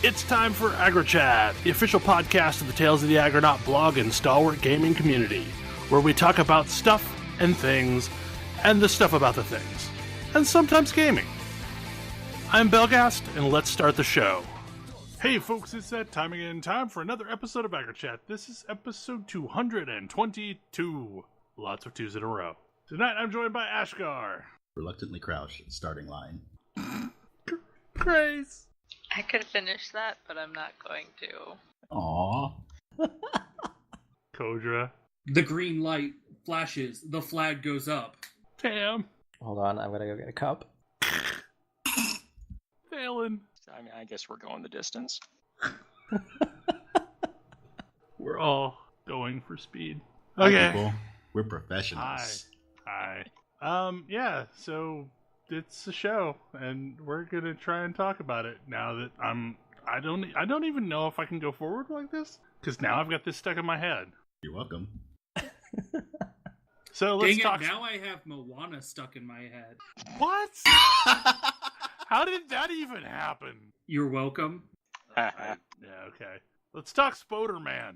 It's time for AggroChat, the official podcast of the Tales of the Aggronaut blog and stalwart gaming community, where we talk about stuff and things, and the stuff about the things, and sometimes gaming. I'm Belgast, and let's start the show. Hey folks, it's that time again, time for another episode of AggroChat. This is episode 222. Lots of twos in a row. Tonight I'm joined by Ashgar. Reluctantly crouched at the starting line. Grace. I could finish that, but I'm not going to. Aww. Kodra. The green light flashes, the flag goes up. Tam. Hold on, I'm gonna go get a cup. Phelan. I mean, I guess we're going the distance. We're all going for speed. Hi, Okay. people. We're professionals. Hi. Yeah, so it's a show, and we're gonna try and talk about it now that I don't even know if I can go forward like this, because now I've got this stuck in my head. You're welcome. So let's Dang talk. it, now I have Moana stuck in my head. What? How did that even happen? You're welcome. Yeah, okay. Let's talk Spiderman.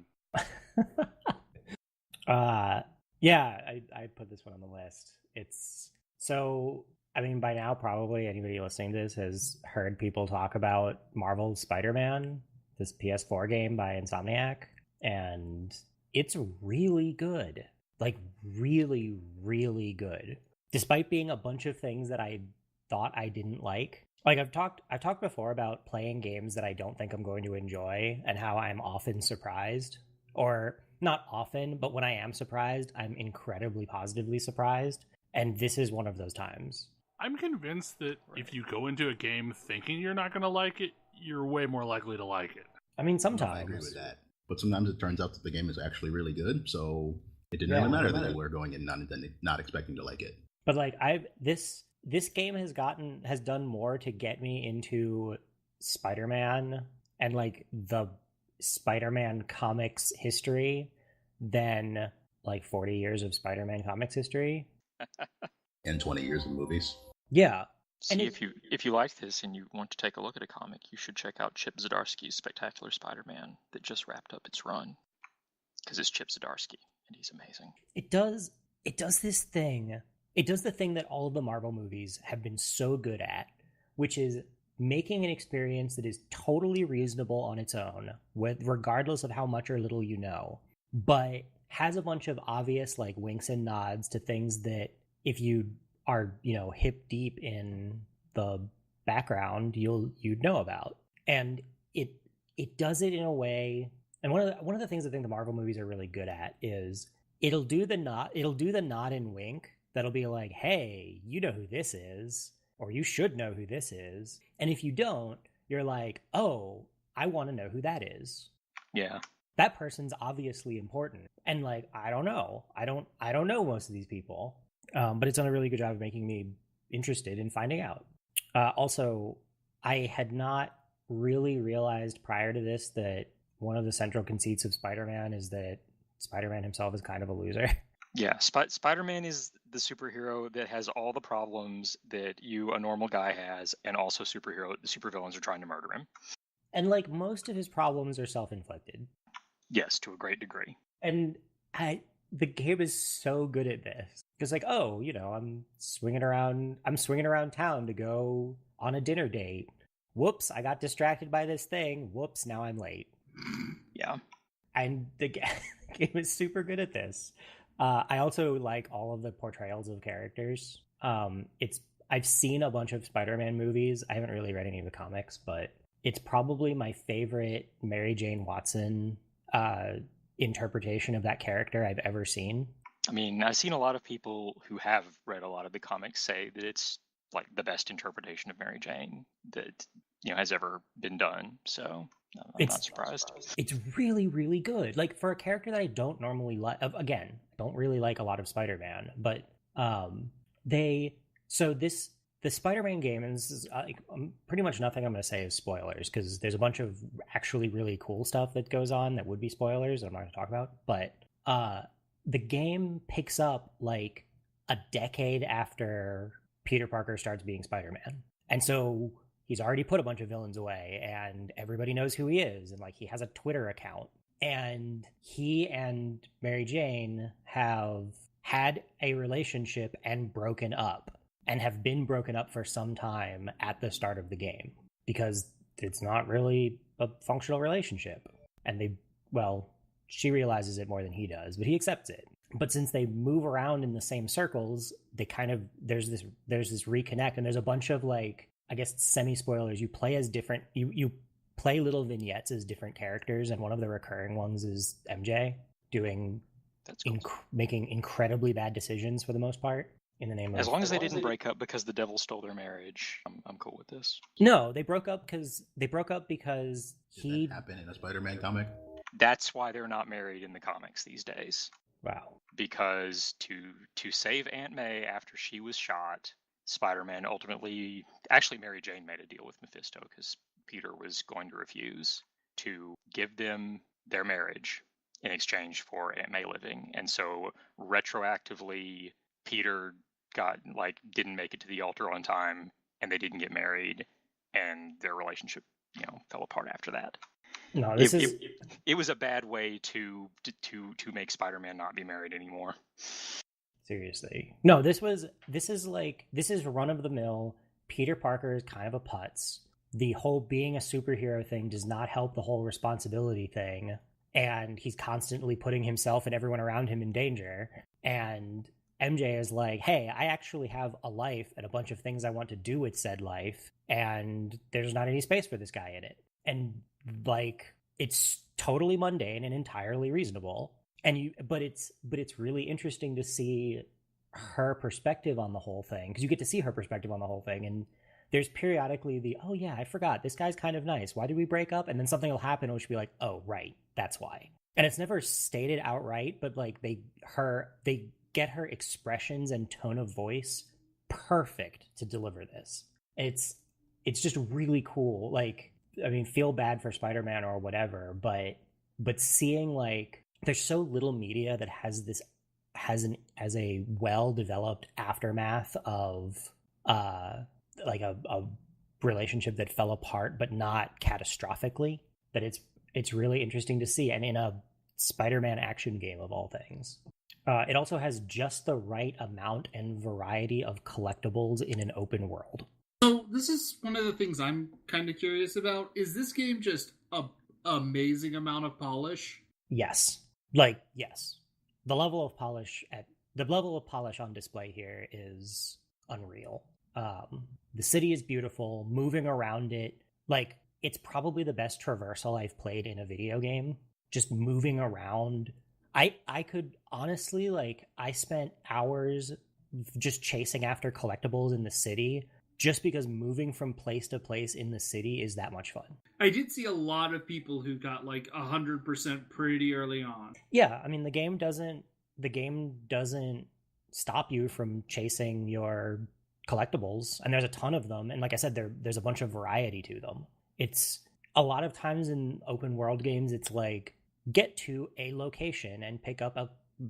Yeah, I put this one on the list. It's so, I mean, by now probably anybody listening to this has heard people talk about Marvel's Spider-Man, this PS4 game by Insomniac, and it's really good. Like, really, really good. Despite being a bunch of things that I thought I didn't like. Like, I've talked before about playing games that I don't think I'm going to enjoy and how I'm often surprised. Or, not often, but when I am surprised, I'm incredibly positively surprised. And this is one of those times. I'm convinced that if you go into a game thinking you're not going to like it, you're way more likely to like it. I mean, sometimes. I agree with that. But sometimes it turns out that the game is actually really good, so it didn't really matter that you were going in not expecting to like it. But like this game has done more to get me into Spider-Man and like the Spider-Man comics history than like 40 years of Spider-Man comics history. And 20 years of movies. Yeah. See, if you like this and you want to take a look at a comic, you should check out Chip Zdarsky's Spectacular Spider-Man that just wrapped up its run. Because it's Chip Zdarsky, and he's amazing. It does this thing. It does the thing that all of the Marvel movies have been so good at, which is making an experience that is totally reasonable on its own, regardless of how much or little you know, but has a bunch of obvious like winks and nods to things that if you are, hip deep in the background, you'd know about. And it does it in a way. And one of the things I think the Marvel movies are really good at is it'll do the nod and wink that'll be like, hey, you know who this is, or you should know who this is. And if you don't, you're like, oh, I want to know who that is. Yeah. That person's obviously important. And like, I don't know. I don't know most of these people. But it's done a really good job of making me interested in finding out. Also, I had not really realized prior to this that one of the central conceits of Spider-Man is that Spider-Man himself is kind of a loser. Yeah, Spider-Man is the superhero that has all the problems that a normal guy has, and also supervillains are trying to murder him. And like most of his problems are self-inflicted. Yes, to a great degree. And the game is so good at this. Because like, oh, I'm swinging around town to go on a dinner date. Whoops, I got distracted by this thing. Whoops, now I'm late. Yeah. And the game is super good at this. I also like all of the portrayals of characters. I've seen a bunch of Spider-Man movies. I haven't really read any of the comics, but it's probably my favorite Mary Jane Watson interpretation of that character I've ever seen. I mean, I've seen a lot of people who have read a lot of the comics say that it's like the best interpretation of Mary Jane that has ever been done. So I'm not surprised. It's really, really good. Like for a character that I don't normally like. Again, I don't really like a lot of Spider-Man, but the Spider-Man game, and this is pretty much nothing I'm going to say is spoilers because there's a bunch of actually really cool stuff that goes on that would be spoilers that I'm not going to talk about. But the game picks up like a decade after Peter Parker starts being Spider-Man. And so he's already put a bunch of villains away, and everybody knows who he is, and like he has a Twitter account. And he and Mary Jane have had a relationship and broken up, and have been broken up for some time at the start of the game, because it's not really a functional relationship. And she realizes it more than he does, but he accepts it. But since they move around in the same circles, they kind of, there's this reconnect, and there's a bunch of like, I guess semi-spoilers. You play as different, you play little vignettes as different characters, and one of the recurring ones is MJ doing, That's cool. Making incredibly bad decisions for the most part in the name of... As long as they didn't break up because the devil stole their marriage, I'm cool with this. No, they broke up because Did that happen in a Spider-Man comic? That's why they're not married in the comics these days. Wow. Because to save Aunt May after she was shot, Spider-Man ultimately... Actually, Mary Jane made a deal with Mephisto because Peter was going to refuse to give them their marriage in exchange for Aunt May living. And so retroactively, Peter didn't make it to the altar on time, and they didn't get married, and their relationship, fell apart after that. No, it was a bad way to make Spider-Man not be married anymore. Seriously. No, this is run of the mill. Peter Parker is kind of a putz. The whole being a superhero thing does not help the whole responsibility thing. And he's constantly putting himself and everyone around him in danger. And MJ is like, hey, I actually have a life and a bunch of things I want to do with said life, and there's not any space for this guy in it. And like, it's totally mundane and entirely reasonable. But it's really interesting to see her perspective on the whole thing, because you get to see her perspective on the whole thing. And there's periodically oh yeah, I forgot, this guy's kind of nice. Why did we break up? And then something will happen and she'll be like, oh, right, that's why. And it's never stated outright, but like they get her expressions and tone of voice perfect to deliver this. It's just really cool. Like, I mean, feel bad for Spider-Man or whatever, but seeing like there's so little media that has a well-developed aftermath of like a relationship that fell apart, but not catastrophically, that it's really interesting to see. And in a Spider-Man action game of all things. It also has just the right amount and variety of collectibles in an open world. So this is one of the things I'm kind of curious about. Is this game just an amazing amount of polish? Yes. Yes. The level of polish on display here is unreal. The city is beautiful. Moving around it, like, it's probably the best traversal I've played in a video game. Just moving around. I could honestly, I spent hours just chasing after collectibles in the city, just because moving from place to place in the city is that much fun. I did see a lot of people who got 100% pretty early on. Yeah, I mean, the game doesn't stop you from chasing your collectibles, and there's a ton of them, and like I said, there's a bunch of variety to them. It's a lot of times in open world games, it's like, get to a location and pick up a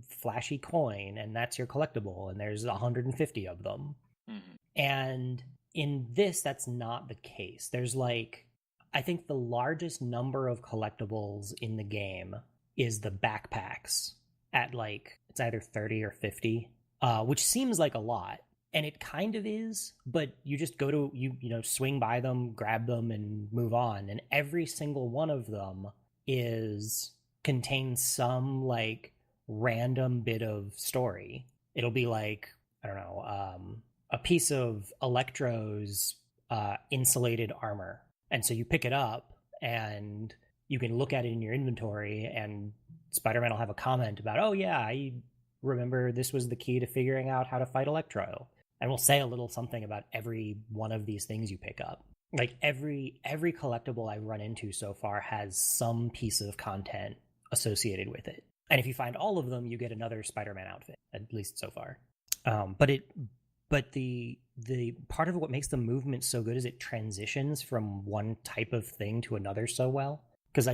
flashy coin, and that's your collectible, and there's 150 of them. Mm-hmm. And in this, that's not the case. There's I think the largest number of collectibles in the game is the backpacks at it's either 30 or 50, which seems like a lot. And it kind of is, but you just go to, swing by them, grab them, and move on. And every single one of them contains some random bit of story. It'll be I don't know, a piece of Electro's insulated armor. And so you pick it up and you can look at it in your inventory, and Spider-Man will have a comment about, oh yeah, I remember this was the key to figuring out how to fight Electro. And we'll say a little something about every one of these things you pick up. Every collectible I've run into so far has some piece of content associated with it. And if you find all of them, you get another Spider-Man outfit, at least so far. But the part of what makes the movement so good is it transitions from one type of thing to another so well. Because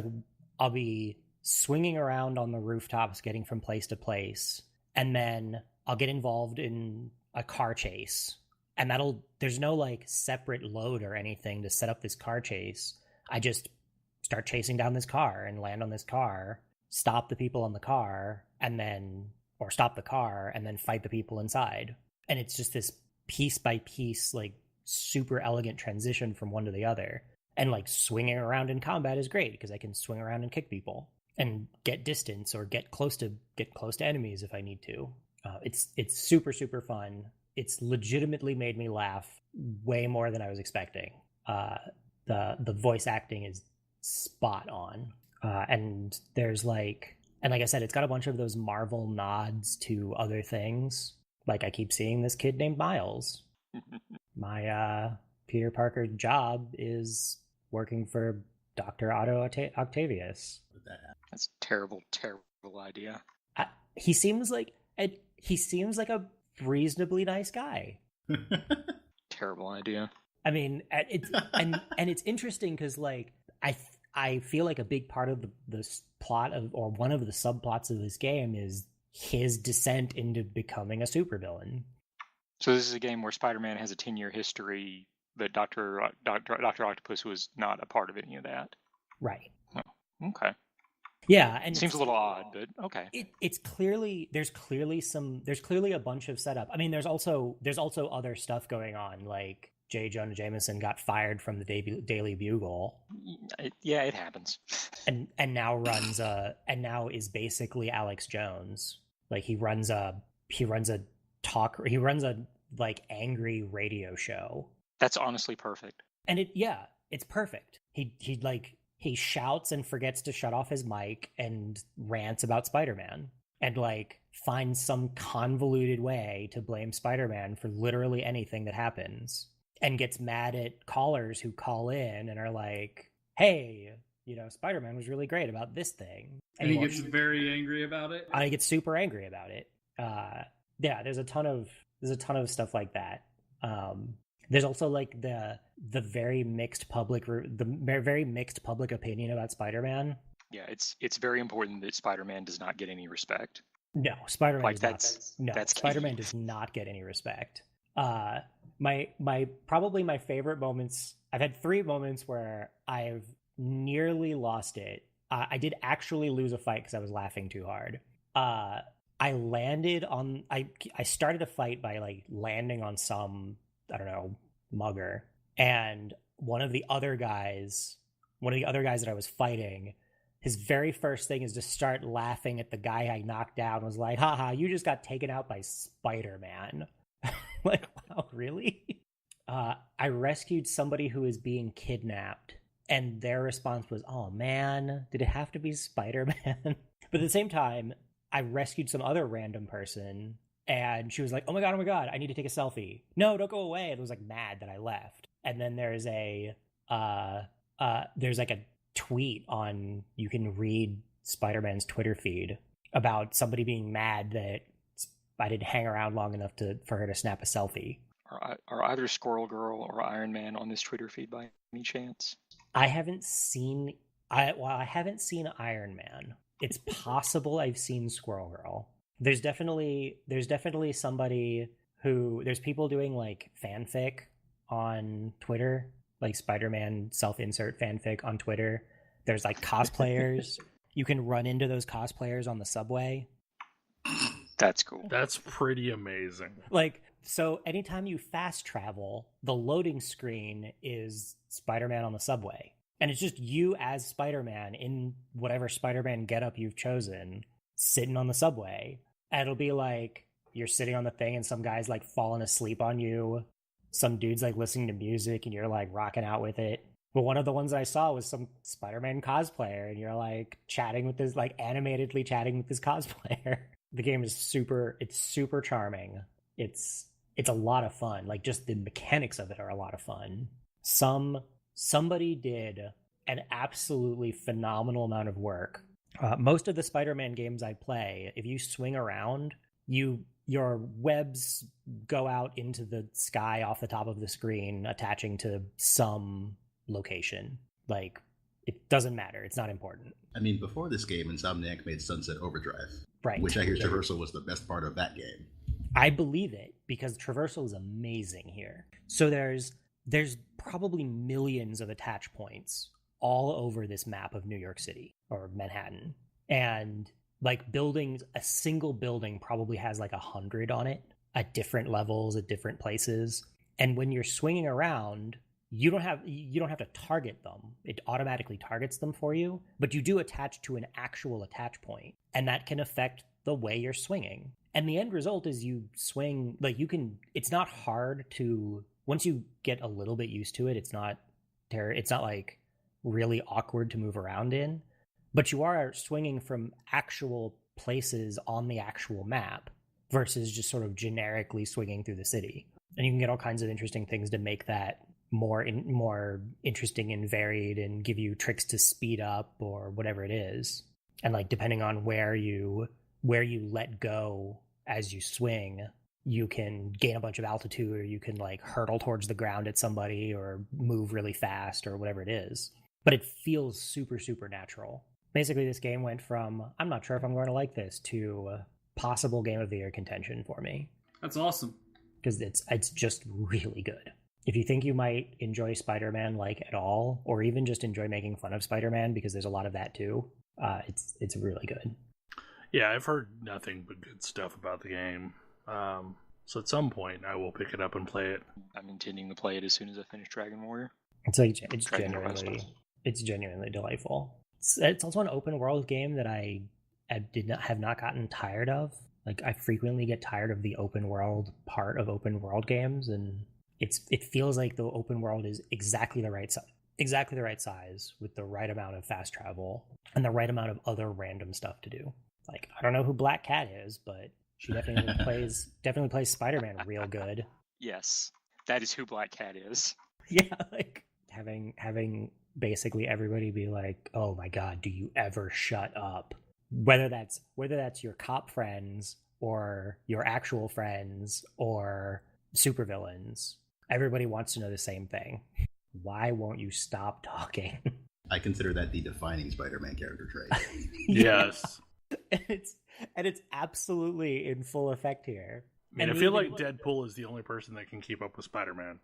I'll be swinging around on the rooftops, getting from place to place, and then I'll get involved in a car chase and there's no like separate load or anything to set up this car chase. I just start chasing down this car and land on this car, stop the people on the car, or stop the car and then fight the people inside. And it's just this piece by piece, like super elegant transition from one to the other. And like swinging around in combat is great because I can swing around and kick people and get distance or get close to enemies if I need to. It's super, super fun. It's legitimately made me laugh way more than I was expecting. The voice acting is spot on. And there's like I said, it's got a bunch of those Marvel nods to other things. Like I keep seeing this kid named Miles. My Peter Parker job is working for Dr. Otto Octavius. That's a terrible, terrible idea. He seems like a reasonably nice guy. Terrible idea. I mean, it's interesting because like I feel like a big part of the plot or one of the subplots of this game is his descent into becoming a supervillain. So this is a game where Spider-Man has a 10-year history, but Dr. Octopus was not a part of any of that. Right. Oh, okay. Yeah, and it seems a little odd, but okay. There's clearly a bunch of setup. I mean, there's also other stuff going on, like J. Jonah Jameson got fired from the Daily Bugle. Yeah, it happens. and now is basically Alex Jones. Like he runs a like angry radio show. That's honestly perfect. And it's perfect. He shouts and forgets to shut off his mic and rants about Spider-Man and like finds some convoluted way to blame Spider-Man for literally anything that happens and gets mad at callers who call in and are like, hey, Spider-Man was really great about this thing. And he gets very angry about it. He gets super angry about it. Yeah, there's a ton of stuff like that. There's also like the very mixed public opinion about Spider-Man. Yeah, it's very important that Spider-Man does not get any respect. No, Spider-Man like that's Spider-Man does not get any respect. Probably my favorite moments. I've had 3 moments where I've nearly lost it. I did actually lose a fight because I was laughing too hard. I landed on. I started a fight by like landing on some, I don't know, mugger, and one of the other guys that I was fighting, his very first thing is to start laughing at the guy I knocked down. Was like, haha, you just got taken out by Spider-Man. Like, wow, really? I rescued somebody who was being kidnapped, and their response was, oh man, did it have to be Spider-Man? But at the same time, I rescued some other random person, and she was like, oh my god, I need to take a selfie. No, don't go away. And was like mad that I left. And then there's like a tweet on, you can read Spider-Man's Twitter feed about somebody being mad that I didn't hang around long enough for her to snap a selfie. Are either Squirrel Girl or Iron Man on this Twitter feed by any chance? I haven't seen Iron Man. It's possible I've seen Squirrel Girl. There's definitely somebody there's people doing like fanfic on Twitter, like Spider-Man self-insert fanfic on Twitter. There's like cosplayers. You can run into those cosplayers on the subway. That's cool. That's pretty amazing. Like, so anytime you fast travel, the loading screen is Spider-Man on the subway. And it's just you as Spider-Man in whatever Spider-Man getup you've chosen, sitting on the subway. And it'll be like, you're sitting on the thing and some guy's like falling asleep on you. Some dude's like listening to music and you're like rocking out with it. But one of the ones I saw was some Spider-Man cosplayer and you're like chatting with this, like animatedly chatting with this cosplayer. The game is super charming. It's a lot of fun. Like just the mechanics of it are a lot of fun. Somebody did an absolutely phenomenal amount of work. Most of the Spider-Man games I play, if you swing around, your webs go out into the sky off the top of the screen, attaching to some location. Like, it doesn't matter. It's not important. I mean, before this game, Insomniac made Sunset Overdrive. Right. Which I hear Traversal was the best part of that game. I believe it because traversal is amazing here. So there's probably millions of attach points all over this map of New York City or Manhattan. And like buildings, a single building probably has like 100 on it at different levels, at different places. And when you're swinging around, you don't have to target them. It automatically targets them for you, but you do attach to an actual attach point, and that can affect the way you're swinging. And the end result is you swing like you can. It's not hard to once you get a little bit used to it. It's not like really awkward to move around in, but you are swinging from actual places on the actual map versus just sort of generically swinging through the city. And you can get all kinds of interesting things to make that more interesting and varied, and give you tricks to speed up or whatever it is. And like depending on where you let go as you swing, you can gain a bunch of altitude, or you can like hurtle towards the ground at somebody, or move really fast, or whatever it is. But it feels super, super natural. Basically, this game went from I'm not sure if I'm going to like this to possible Game of the Year contention for me. That's awesome. Because it's just really good. If you think you might enjoy Spider-Man like at all, or even just enjoy making fun of Spider-Man, because there's a lot of that too, it's really good. Yeah, I've heard nothing but good stuff about the game. So at some point, I will pick it up and play it. I'm intending to play it as soon as I finish Dragon Warrior. It's genuinely delightful. It's also an open world game that I have not gotten tired of. Like I frequently get tired of the open world part of open world games, and it feels like the open world is exactly the right size with the right amount of fast travel and the right amount of other random stuff to do. Like I don't know who Black Cat is, but she definitely plays Spider-Man real good. Yes, that is who Black Cat is. Yeah, like having basically everybody be like, "Oh my god, do you ever shut up?" Whether that's your cop friends or your actual friends or supervillains, everybody wants to know the same thing. Why won't you stop talking? I consider that the defining Spider-Man character trait. Yes. And it's absolutely in full effect here. I mean, I feel like Deadpool is the only person that can keep up with Spider-Man,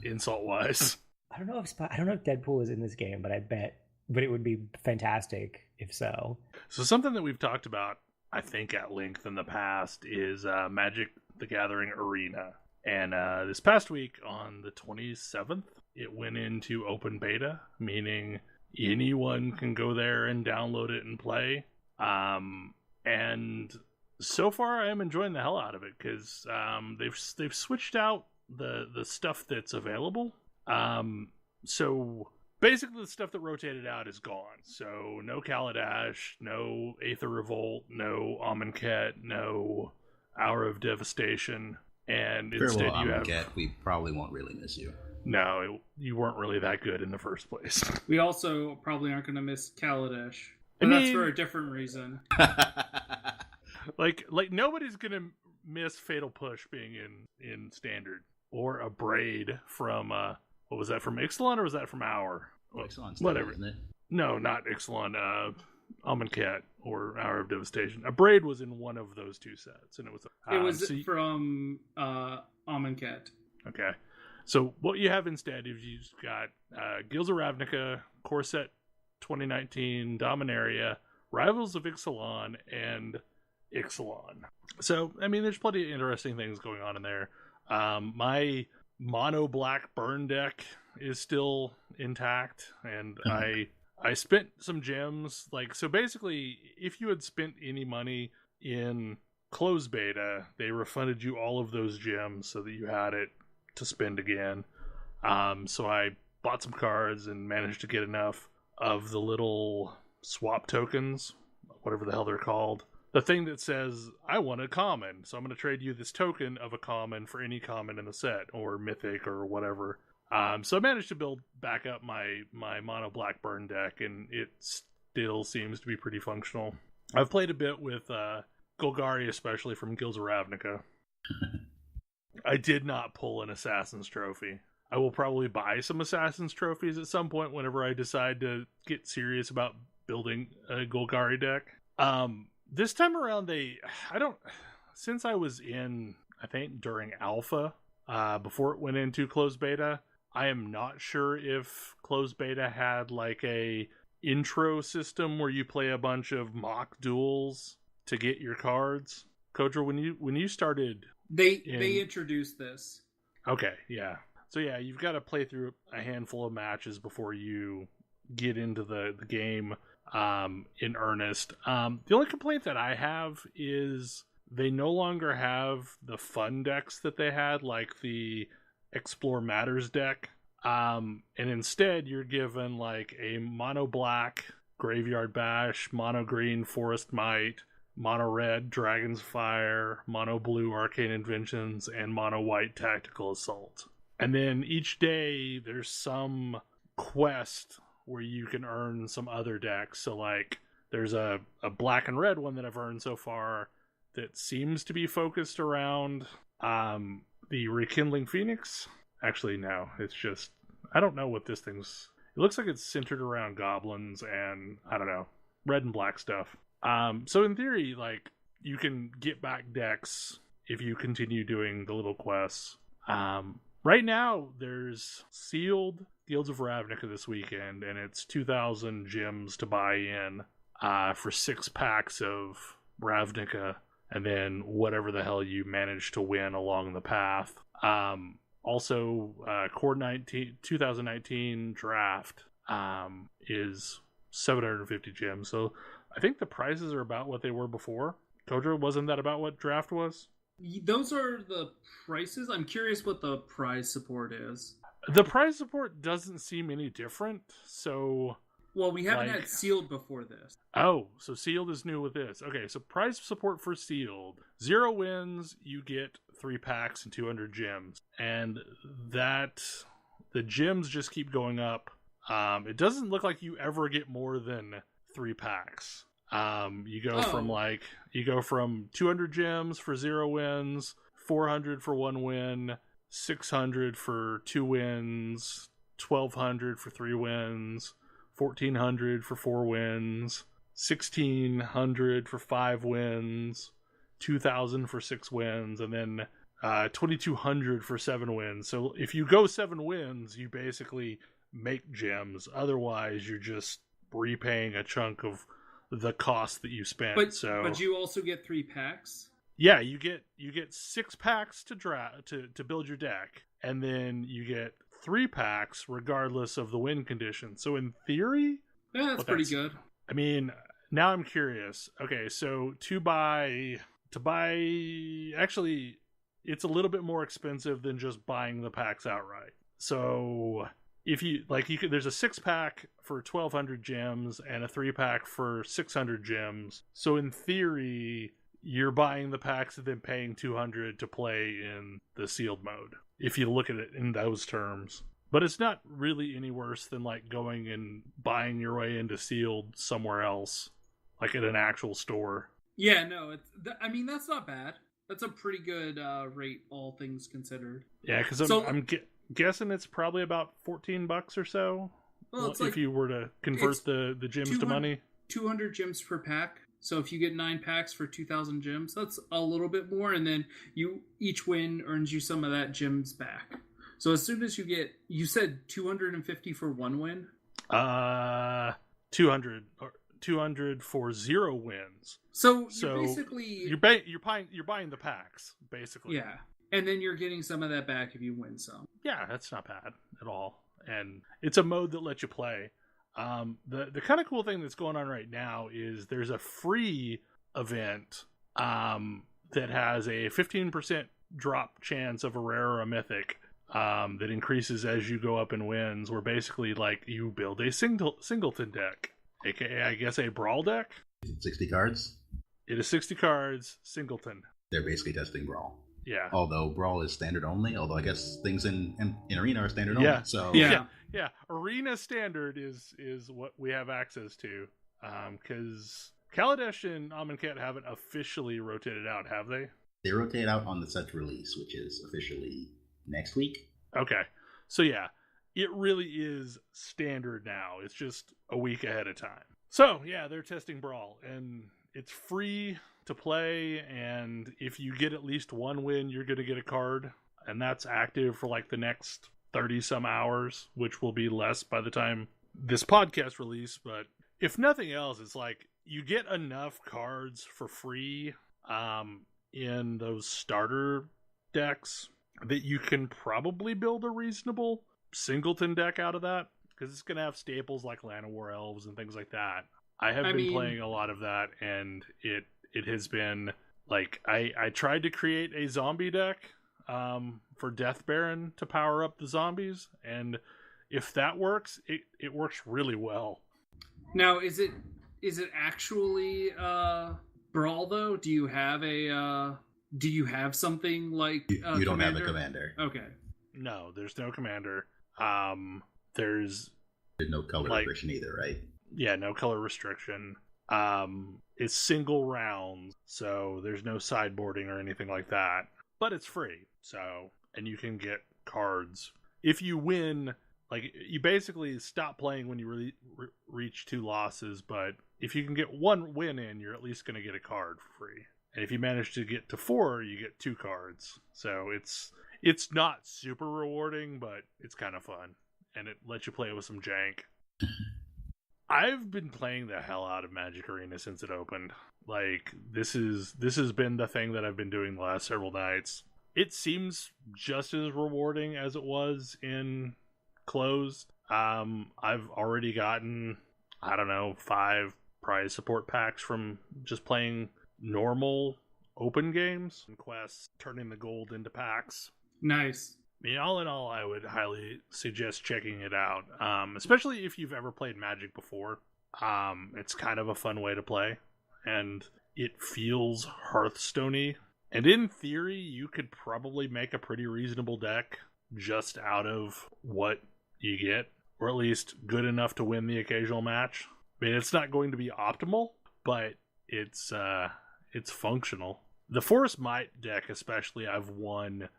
insult-wise. I don't know if Deadpool is in this game, but it would be fantastic if so. So something that we've talked about, I think, at length in the past is Magic the Gathering Arena. And this past week, on the 27th, it went into open beta, meaning anyone can go there and download it and play. And so far, I am enjoying the hell out of it, because they've switched out the stuff that's available. So basically, the stuff that rotated out is gone. So no Kaladesh, no Aether Revolt, no Amonkhet, no Hour of Devastation, and instead you have. We probably won't really miss you. No, you weren't really that good in the first place. We also probably aren't going to miss Kaladesh, but that's for a different reason. like nobody's gonna miss Fatal Push being in Standard, or a Braid from what was that, from Ixalan, or was that from Hour? Ixalan's whatever, isn't it? No, not Ixalan. Amonkhet or Hour of Devastation. A Braid was in one of those two sets, and it was from Amonkhet. Okay, so what you have instead is you've got Guilds of Ravnica, Core Set 2019, Dominaria, Rivals of Ixalan, and Ixalan. So, I mean, there's plenty of interesting things going on in there. My mono black burn deck is still intact, and I spent some gems. So basically, if you had spent any money in closed beta, they refunded you all of those gems so that you had it to spend again. So I bought some cards and managed to get enough of the little swap tokens, whatever the hell they're called. The thing that says, I want a common, so I'm going to trade you this token of a common for any common in the set, or mythic, or whatever. So I managed to build back up my mono black burn deck, and it still seems to be pretty functional. I've played a bit with Golgari, especially from Guilds of Ravnica. I did not pull an Assassin's Trophy. I will probably buy some Assassin's Trophies at some point whenever I decide to get serious about building a Golgari deck. This time around, since I was in, I think during alpha, before it went into closed beta, I am not sure if closed beta had like a intro system where you play a bunch of mock duels to get your cards. Kodra, when you started, they introduced this. Okay, yeah. So yeah, you've got to play through a handful of matches before you get into the game in earnest. The only complaint that I have is they no longer have the fun decks that they had, like the Explore Matters deck. And instead you're given like a mono black Graveyard Bash, mono green Forest Might, mono red Dragon's Fire, mono blue Arcane Inventions, and mono white Tactical Assault. And then each day there's some quest where you can earn some other decks. So like there's a black and red one that I've earned so far that seems to be focused around the Rekindling Phoenix. Actually, no, it's just, I don't know what this thing's, it looks like it's centered around goblins and, I don't know, red and black stuff. So in theory, like, you can get back decks if you continue doing the little quests. Right now, there's sealed Guilds of Ravnica this weekend, and it's 2,000 gems to buy in for 6 packs of Ravnica, and then whatever the hell you manage to win along the path. Also, Core 2019 Draft is 750 gems, so I think the prices are about what they were before. Kodra, wasn't that about what Draft was? Those are the prices. I'm curious what the prize support is. The prize support doesn't seem any different, so... Well, we haven't had sealed before this. Oh, so sealed is new with this. Okay, so prize support for sealed. 0 wins, you get 3 packs and 200 gems. And that... the gems just keep going up. It doesn't look like you ever get more than 3 packs. You go from 200 gems for 0 wins, 400 for 1 win, 600 for 2 wins, 1200 for 3 wins, 1400 for 4 wins, 1600 for 5 wins, 2000 for 6 wins, and then 2200 for 7 wins. So if you go 7 wins, you basically make gems. Otherwise, you're just repaying a chunk of the cost that you spent. But you also get 3 packs. Yeah, you get 6 packs to build your deck, and then you get 3 packs regardless of the win condition. So in theory, that's pretty good. I mean, now I'm curious. Okay, so to buy actually, it's a little bit more expensive than just buying the packs outright. So if you there's a 6 pack for 1200 gems and a 3 pack for 600 gems. So in theory, you're buying the packs and then paying 200 to play in the sealed mode, if you look at it in those terms. But it's not really any worse than like going and buying your way into sealed somewhere else, like at an actual store. Yeah, no, I mean, that's not bad. That's a pretty good rate, all things considered. Yeah, because I'm guessing it's probably about $14 or so. Well, if you were to convert the gems to money. 200 gems per pack. So if you get 9 packs for 2,000 gems, that's a little bit more, and then each win earns you some of that gems back. So as soon as you said 250 for 1 win? 200 for 0 wins. So you're basically you're buying the packs, basically. Yeah. And then you're getting some of that back if you win some. Yeah, that's not bad at all. And it's a mode that lets you play. The kind of cool thing that's going on right now is there's a free event that has a 15% drop chance of a rare or a mythic that increases as you go up in wins, where basically like you build a singleton deck, aka I guess a brawl deck. 60 cards? It is 60 cards, singleton. They're basically testing brawl. Yeah. Although brawl is standard only, although I guess things in arena are standard only. So yeah. Arena standard is what we have access to. Because Kaladesh and Amonkhet haven't officially rotated out, have they? They rotate out on the set release, which is officially next week. Okay. So yeah, it really is standard now. It's just a week ahead of time. So yeah, they're testing brawl, and it's free to play, and if you get at least one win, you're going to get a card, and that's active for like the next 30 some hours, which will be less by the time this podcast release. But if nothing else, it's like you get enough cards for free in those starter decks that you can probably build a reasonable singleton deck out of that, because it's going to have staples like Land of War Elves and things like that. I have been playing a lot of that, and it has been like I tried to create a zombie deck for Death Baron to power up the zombies, and if that works, it works really well. Now, is it actually Brawl though? Do you have something like you don't have a commander? Okay. No, there's no commander. There's no color restriction either, right? Yeah, no color restriction. It's single rounds, so there's no sideboarding or anything like that. But it's free, so, and you can get cards. If you win, like, you basically stop playing when you reach 2 losses, but if you can get 1 win in, you're at least going to get a card for free. And if you manage to get to 4, you get 2 cards. So it's not super rewarding, but it's kind of fun. And it lets you play with some jank. I've been playing the hell out of Magic Arena since it opened. Like, this has been the thing that I've been doing the last several nights. It seems just as rewarding as it was in closed. I've already gotten, 5 prize support packs from just playing normal open games and quests, turning the gold into packs. Nice. I mean, all in all, I would highly suggest checking it out, especially if you've ever played Magic before. It's kind of a fun way to play, and it feels Hearthstone-y. And in theory, you could probably make a pretty reasonable deck just out of what you get, or at least good enough to win the occasional match. I mean, it's not going to be optimal, but it's functional. The Forest Might deck especially, I've won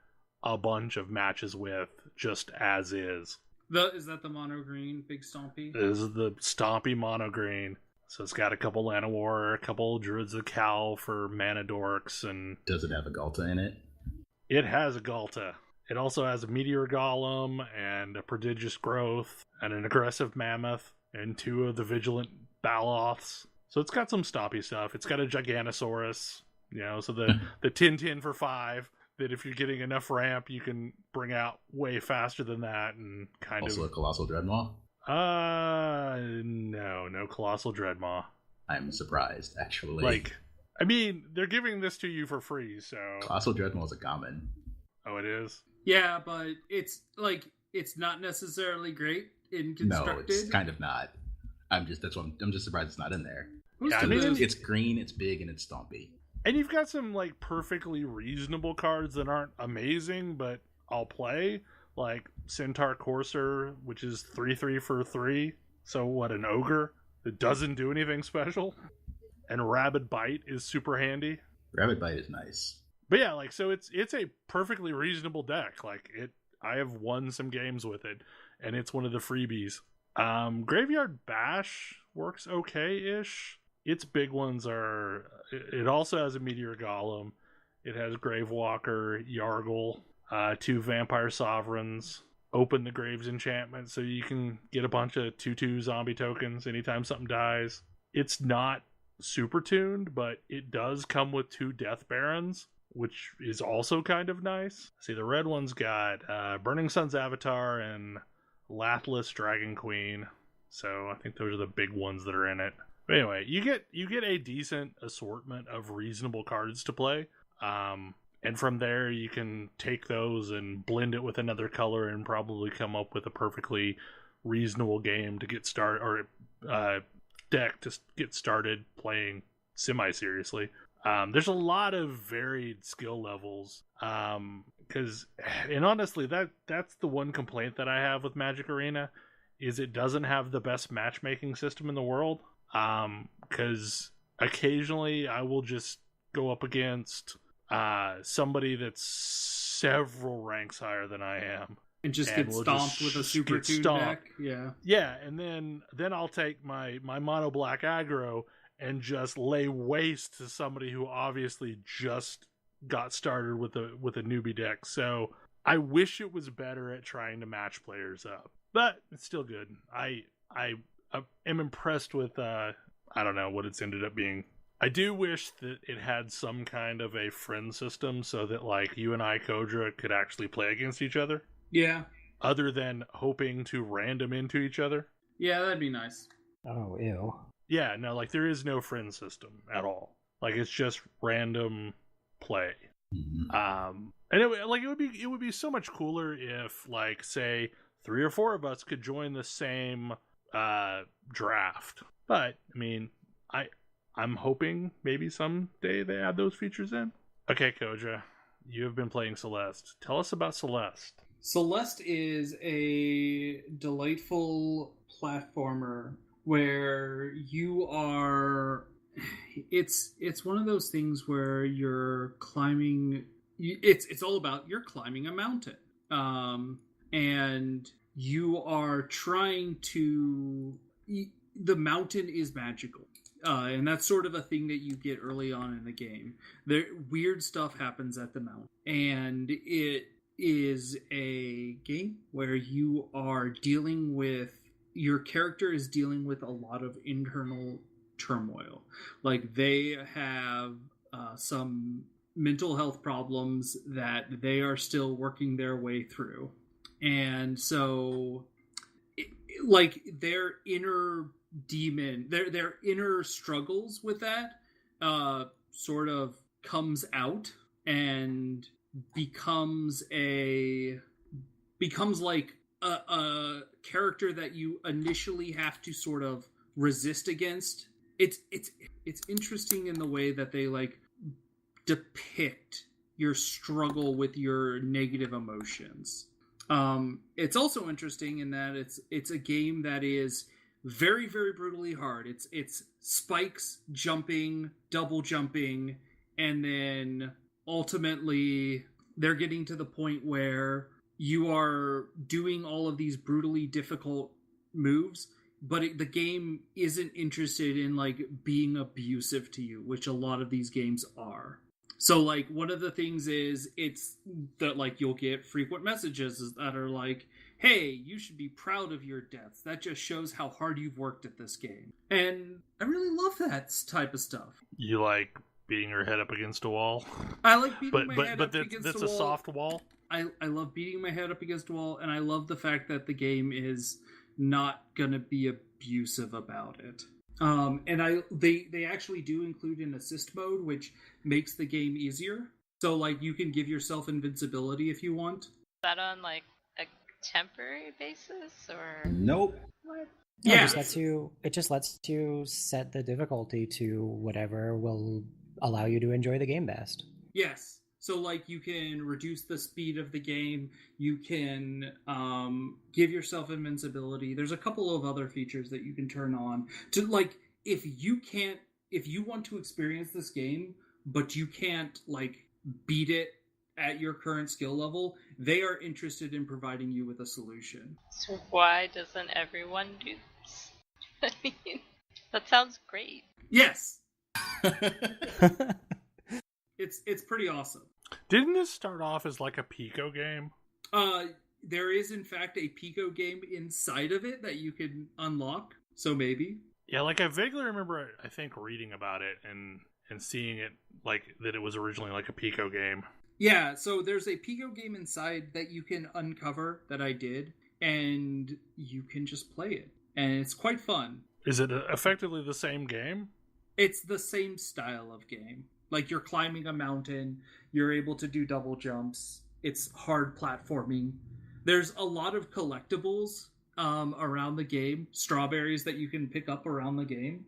a bunch of matches with just as is. Is that the mono green big stompy? This is the stompy mono green. So it's got a couple Land of War, a couple Druids of Cal for mana dorks, and does it have a Galta in it? It has a Galta. It also has a Meteor Golem and a Prodigious Growth and an Aggressive Mammoth and 2 of the Vigilant Baloths. So it's got some stompy stuff. It's got a Giganosaurus, so the Tin for 5. That if you're getting enough ramp, you can bring out way faster than that, and also a Colossal Dreadmaw? No Colossal Dreadmaw. I'm surprised, actually. Like, I mean, they're giving this to you for free, so... Colossal Dreadmaw is a common. Oh, it is? Yeah, but it's not necessarily great in constructed. No, it's kind of not. I'm just surprised it's not in there. Yeah, I mean, it's green, it's big, and it's stompy. And you've got some, like, perfectly reasonable cards that aren't amazing, but I'll play. Like Centaur Courser, which is 3/3 for 3. So what, an ogre that doesn't do anything special? And Rabid Bite is super handy. Rabid Bite is nice. But yeah, like, so it's a perfectly reasonable deck. Like, I have won some games with it, and it's one of the freebies. Graveyard Bash works okay-ish. Its big ones are... It also has a Meteor Golem. It has Gravewalker, Yargle, 2 Vampire Sovereigns, Open the Graves enchantment, so you can get a bunch of 2/2 zombie tokens anytime something dies. It's not super tuned, but it does come with 2 Death Barons, which is also kind of nice. See, the red one's got Burning Sun's Avatar and Lathless Dragon Queen, so I think those are the big ones that are in it. But anyway, you get a decent assortment of reasonable cards to play, and from there you can take those and blend it with another color and probably come up with a perfectly reasonable game to get started, or deck to get started playing semi-seriously. There's a lot of varied skill levels, and honestly, that's the one complaint that I have with Magic Arena, is it doesn't have the best matchmaking system in the world. Because occasionally I will just go up against somebody that's several ranks higher than I am, and just get stomped with a super tuned deck. Yeah, and then I'll take my mono black aggro and just lay waste to somebody who obviously just got started with a newbie deck. So I wish it was better at trying to match players up, but it's still good. I am impressed with I don't know what it's ended up being. I do wish that it had some kind of a friend system so that like you and I, Kodra, could actually play against each other. Yeah. Other than hoping to random into each other. Yeah, that'd be nice. Oh, ew. Yeah, no, like there is no friend system at all. Like it's just random play. And it would be so much cooler if like say 3 or 4 of us could join the same draft. But I mean, I'm hoping maybe someday they add those features in. Okay, Kodra, you have been playing Celeste. Tell us about Celeste. Celeste is a delightful platformer where you are... It's one of those things where you're climbing... It's all about you're climbing a mountain. And you are trying to... The mountain is magical. And that's sort of a thing that you get early on in the game. Weird stuff happens at the mountain. And it is a game where you are dealing with... Your character is dealing with a lot of internal turmoil. Like, they have some mental health problems that they are still working their way through. And so, like, their inner demon, their inner struggles with that sort of comes out and becomes like a character that you initially have to sort of resist against. It's interesting in the way that they like depict your struggle with your negative emotions. It's also interesting in that it's a game that is very, very brutally hard. It's spikes, jumping, double jumping, and then ultimately they're getting to the point where you are doing all of these brutally difficult moves, but the game isn't interested in like being abusive to you, which a lot of these games are. So like one of the things is it's that like you'll get frequent messages that are like, hey, you should be proud of your deaths. That just shows how hard you've worked at this game. And I really love that type of stuff. You like beating your head up against a wall? I like beating my head up against a wall. But that's a soft wall? I love beating my head up against a wall, and I love the fact that the game is not going to be abusive about it. And they actually do include an assist mode, which makes the game easier. So, like, you can give yourself invincibility if you want. Is that on, like, a temporary basis, or...? Nope. What? Yeah, it just lets you set the difficulty to whatever will allow you to enjoy the game best. Yes. So, like, you can reduce the speed of the game. You can give yourself invincibility. There's a couple of other features that you can turn on to, like, if you want to experience this game, but you can't, like, beat it at your current skill level, they are interested in providing you with a solution. So why doesn't everyone do this? I mean, that sounds great. Yes. It's pretty awesome. Didn't this start off as like a Pico game? There is in fact a Pico game inside of it that you can unlock. So maybe. Yeah, like I vaguely remember, I think, reading about it and seeing it like that it was originally like a Pico game. Yeah, so there's a Pico game inside that you can uncover that I did, and you can just play it, and it's quite fun. Is it effectively the same game? It's the same style of game. Like, you're climbing a mountain, you're able to do double jumps, it's hard platforming. There's a lot of collectibles around the game, strawberries that you can pick up around the game,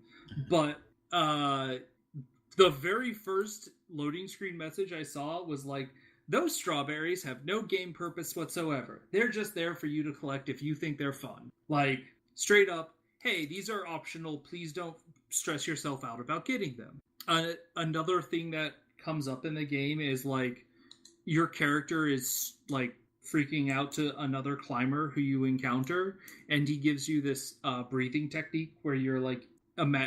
but the very first loading screen message I saw was like, those strawberries have no game purpose whatsoever. They're just there for you to collect if you think they're fun. Like, straight up, hey, these are optional, please don't stress yourself out about getting them. Another thing that comes up in the game is like your character is like freaking out to another climber who you encounter, and he gives you this breathing technique where you're like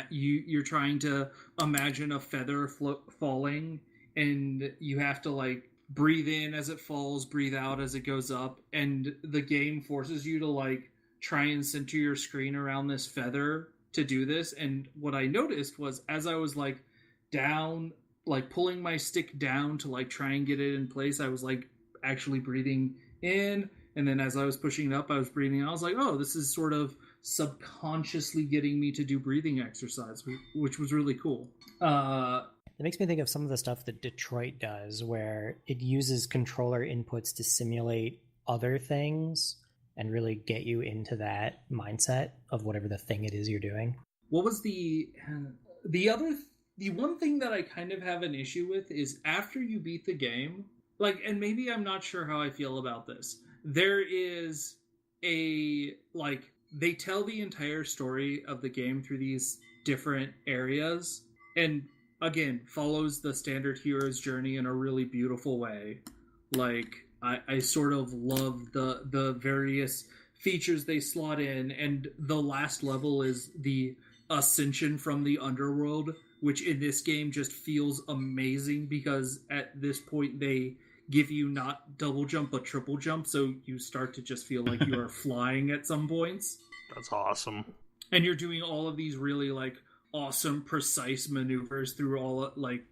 you're trying to imagine a feather falling, and you have to like breathe in as it falls, breathe out as it goes up, and the game forces you to like try and center your screen around this feather to do this. And what I noticed was as I was like down, like pulling my stick down to like try and get it in place, I was like actually breathing in, and then as I was pushing it up, I was breathing out. I was like, oh, this is sort of subconsciously getting me to do breathing exercise, which was really cool. It makes me think of some of the stuff that Detroit does, where it uses controller inputs to simulate other things and really get you into that mindset of whatever the thing it is you're doing. What was the one thing that I kind of have an issue with is after you beat the game, like, and maybe I'm not sure how I feel about this, there is a, like, they tell the entire story of the game through these different areas, and again, follows the standard hero's journey in a really beautiful way. Like, I sort of love the various features they slot in, and the last level is the ascension from the underworld, which in this game just feels amazing because at this point they give you not double jump but triple jump, so you start to just feel like you are flying at some points. That's awesome. And you're doing all of these really like awesome precise maneuvers through all, like,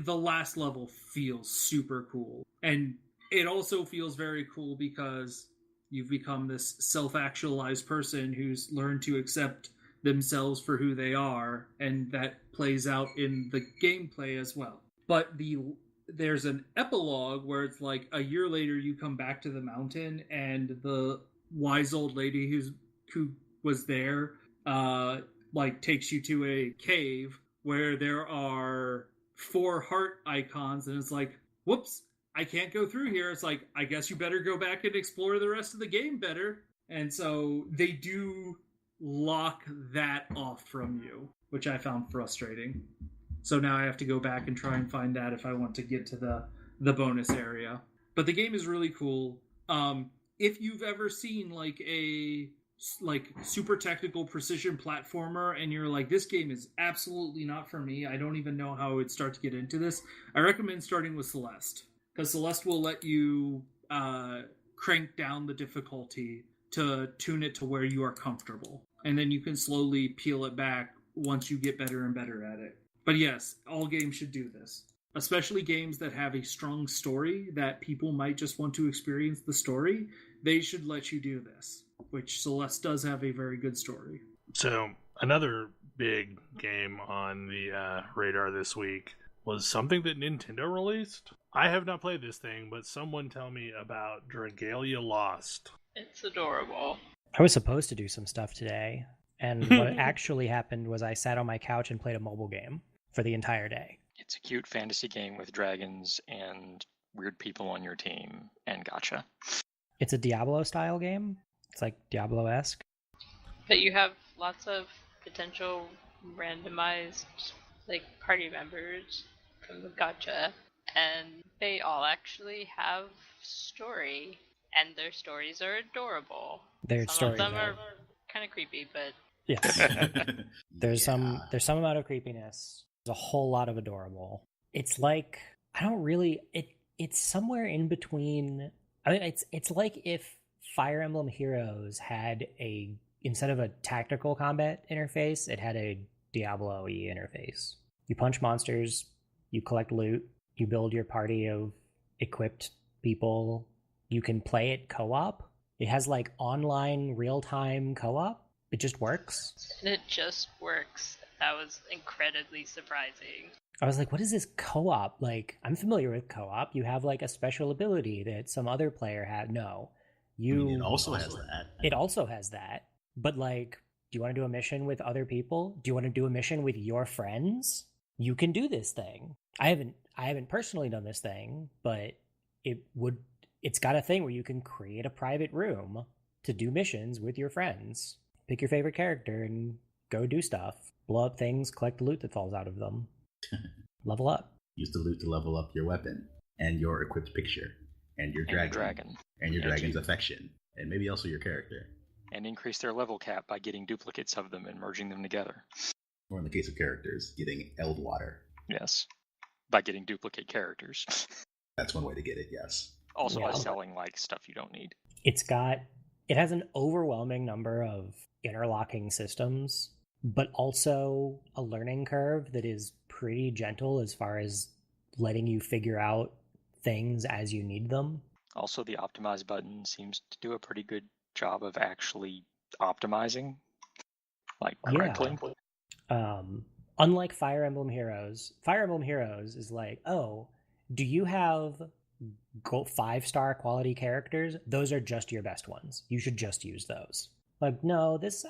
the last level feels super cool. And it also feels very cool because you've become this self-actualized person who's learned to accept themselves for who they are, and that plays out in the gameplay as well. But there's an epilogue where it's like a year later you come back to the mountain, and the wise old lady who was there like takes you to a cave where there are 4 heart icons, and it's like, whoops, I can't go through here. It's like, I guess you better go back and explore the rest of the game better. And so they do lock that off from you, which I found frustrating. So now I have to go back and try and find that if I want to get to the bonus area. But the game is really cool. If you've ever seen like a super technical precision platformer and you're like, this game is absolutely not for me, I don't even know how I would start to get into this, I recommend starting with Celeste, because Celeste will let you crank down the difficulty to tune it to where you are comfortable, and then you can slowly peel it back once you get better and better at it. But yes, all games should do this, especially games that have a strong story that people might just want to experience the story. They should let you do this, which Celeste does have a very good story. So another big game on the radar this week was something that Nintendo released. I have not played this thing, but someone tell me about Dragalia Lost. It's adorable. I was supposed to do some stuff today, and what actually happened was I sat on my couch and played a mobile game for the entire day. It's a cute fantasy game with dragons and weird people on your team and gacha. It's a Diablo-style game. It's like Diablo-esque. But you have lots of potential randomized like party members from the Gacha, and they all actually have story, and their stories are adorable. Some of them are kind of creepy, but yes, there's some amount of creepiness. There's a whole lot of adorable. It's like, it's somewhere in between. I mean, it's like if Fire Emblem Heroes had instead of a tactical combat interface, it had a Diablo-y interface. You punch monsters, you collect loot, you build your party of equipped people. You can play it co-op. It has like online real-time co-op. It just works. And it just works. That was incredibly surprising. I was like, what is this co-op? Like, I'm familiar with co-op. You have like a special ability that some other player had. No. It also has that. It also has that. But like, do you want to do a mission with other people? Do you want to do a mission with your friends? You can do this thing. I haven't personally done this thing, but it's got a thing where you can create a private room to do missions with your friends. Pick your favorite character and go do stuff. Blow up things, collect the loot that falls out of them. Level up. Use the loot to level up your weapon and your equipped picture and your dragon. And your dragon's affection. And maybe also your character. And increase their level cap by getting duplicates of them and merging them together. Or in the case of characters, getting Eld Water. Yes. By getting duplicate characters. That's one way to get it, yes. Also by selling like stuff you don't need. It has an overwhelming number of interlocking systems, but also a learning curve that is pretty gentle as far as letting you figure out things as you need them. Also, the optimize button seems to do a pretty good job of actually optimizing, like correctly. Yeah. Unlike Fire Emblem Heroes is like, oh, do you have 5-star quality characters? Those are just your best ones. You should just use those. Like, no, it's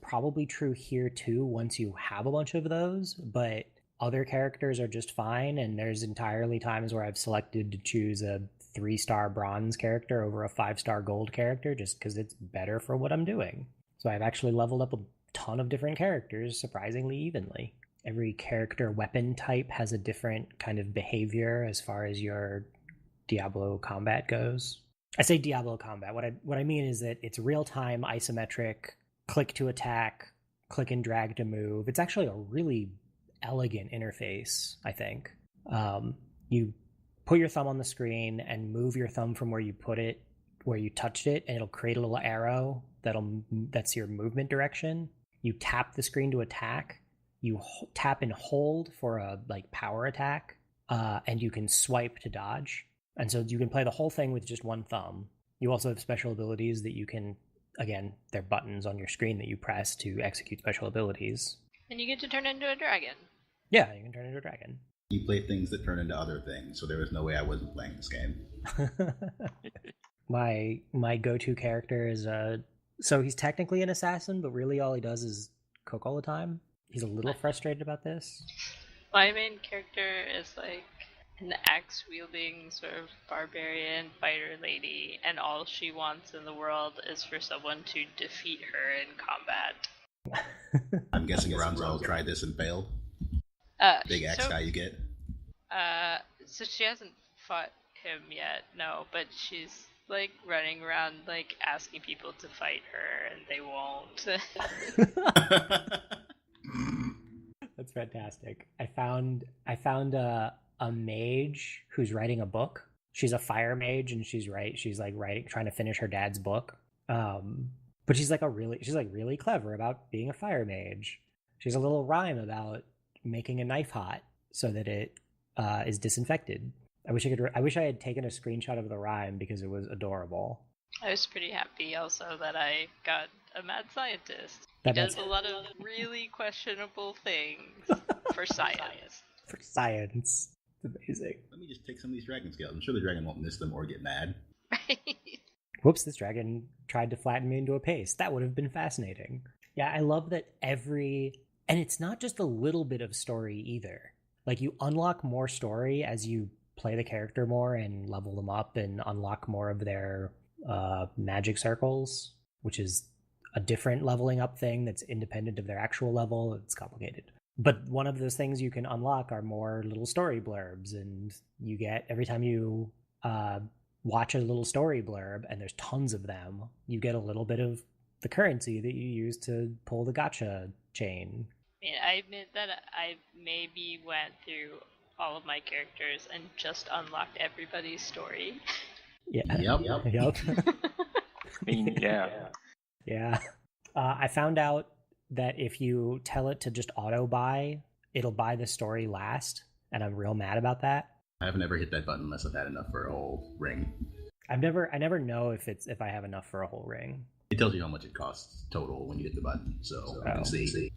probably true here too once you have a bunch of those, but other characters are just fine, and there's entirely times where I've selected to choose a 3-star bronze character over a 5-star gold character just because it's better for what I'm doing. So I've actually leveled up a ton of different characters surprisingly evenly. Every character weapon type has a different kind of behavior as far as your Diablo combat goes. I say Diablo combat. What I mean is that it's real-time, isometric, click to attack, click and drag to move. It's actually a really elegant interface, I think. You put your thumb on the screen and move your thumb from where you put it, where you touched it, and it'll create a little arrow that's your movement direction. You tap the screen to attack. You tap and hold for a power attack, and you can swipe to dodge. And so you can play the whole thing with just one thumb. You also have special abilities that you can, again, they're buttons on your screen that you press to execute special abilities. And you get to turn into a dragon. Yeah, you can turn into a dragon. You play things that turn into other things, so there was no way I wasn't playing this game. My go-to character is so he's technically an assassin, but really all he does is cook all the time. He's a little frustrated about this. My main character is like an axe-wielding sort of barbarian fighter lady, and all she wants in the world is for someone to defeat her in combat. I'm guessing Ronzo tried this and failed. Big axe guy you get. So she hasn't fought him yet, no, but she's like running around like asking people to fight her, and they won't. That's fantastic. I found a mage who's writing a book. She's a fire mage, and she's trying to finish her dad's book. But she's really clever about being a fire mage. She's a little rhyme about making a knife hot so that it is disinfected. I wish I had taken a screenshot of the rhyme because it was adorable. I was pretty happy also that I got a mad scientist. He does a lot of really questionable things for science. For science. It's amazing. Let me just take some of these dragon scales. I'm sure the dragon won't miss them or get mad. Right. Whoops, this dragon tried to flatten me into a paste. That would have been fascinating. Yeah, I love that and it's not just a little bit of story either. Like, you unlock more story as you play the character more and level them up and unlock more of their magic circles, which is a different leveling up thing that's independent of their actual level. It's complicated. But one of those things you can unlock are more little story blurbs, and you get, every time you watch a little story blurb, and there's tons of them, you get a little bit of the currency that you use to pull the gacha chain. I mean, I admit that I maybe went through all of my characters and just unlocked everybody's story. Yeah. Yep. I mean, yeah. Yeah. I found out that if you tell it to just auto buy, it'll buy the story last, and I'm real mad about that. I haven't ever hit that button unless I've had enough for a whole ring. I never know if I have enough for a whole ring. It tells you how much it costs total when you hit the button, so you can see.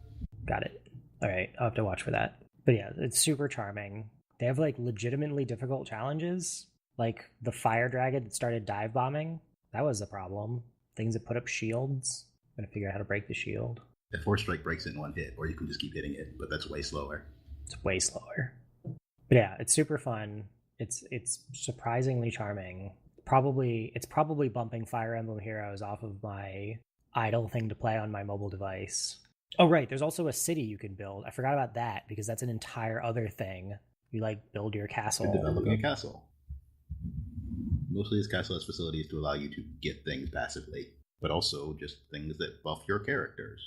Got it. All right, I'll have to watch for that. But yeah, it's super charming. They have like legitimately difficult challenges, like the fire dragon that started dive bombing. That was a problem. Things that put up shields. I'm gonna figure out how to break the shield. The 4-strike breaks it in one hit, or you can just keep hitting it, but that's way slower. It's way slower. But yeah, it's super fun. It's surprisingly charming. It's probably bumping Fire Emblem Heroes off of my idle thing to play on my mobile device. Oh right, there's also a city you can build. I forgot about that because that's an entire other thing. You like build your castle. You're developing a castle. Mostly this castle has facilities to allow you to get things passively, but also just things that buff your characters.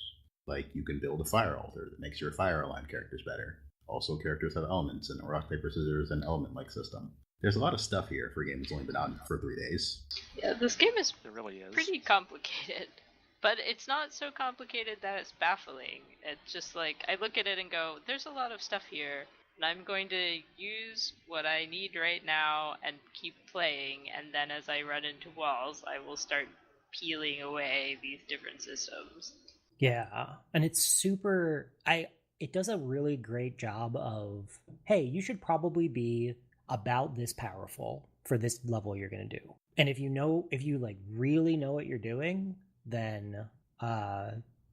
Like, you can build a fire altar that makes your fire aligned characters better. Also, characters have elements and a rock, paper, scissors, and element-like system. There's a lot of stuff here for a game that's only been out for 3 days. Yeah, this game is It really is. pretty complicated. But it's not so complicated that it's baffling. It's just like, I look at it and go, there's a lot of stuff here, and I'm going to use what I need right now and keep playing, and then as I run into walls, I will start peeling away these different systems. Yeah, and it's super... It does a really great job of, hey, you should probably be about this powerful for this level you're going to do. And if you like really know what you're doing, then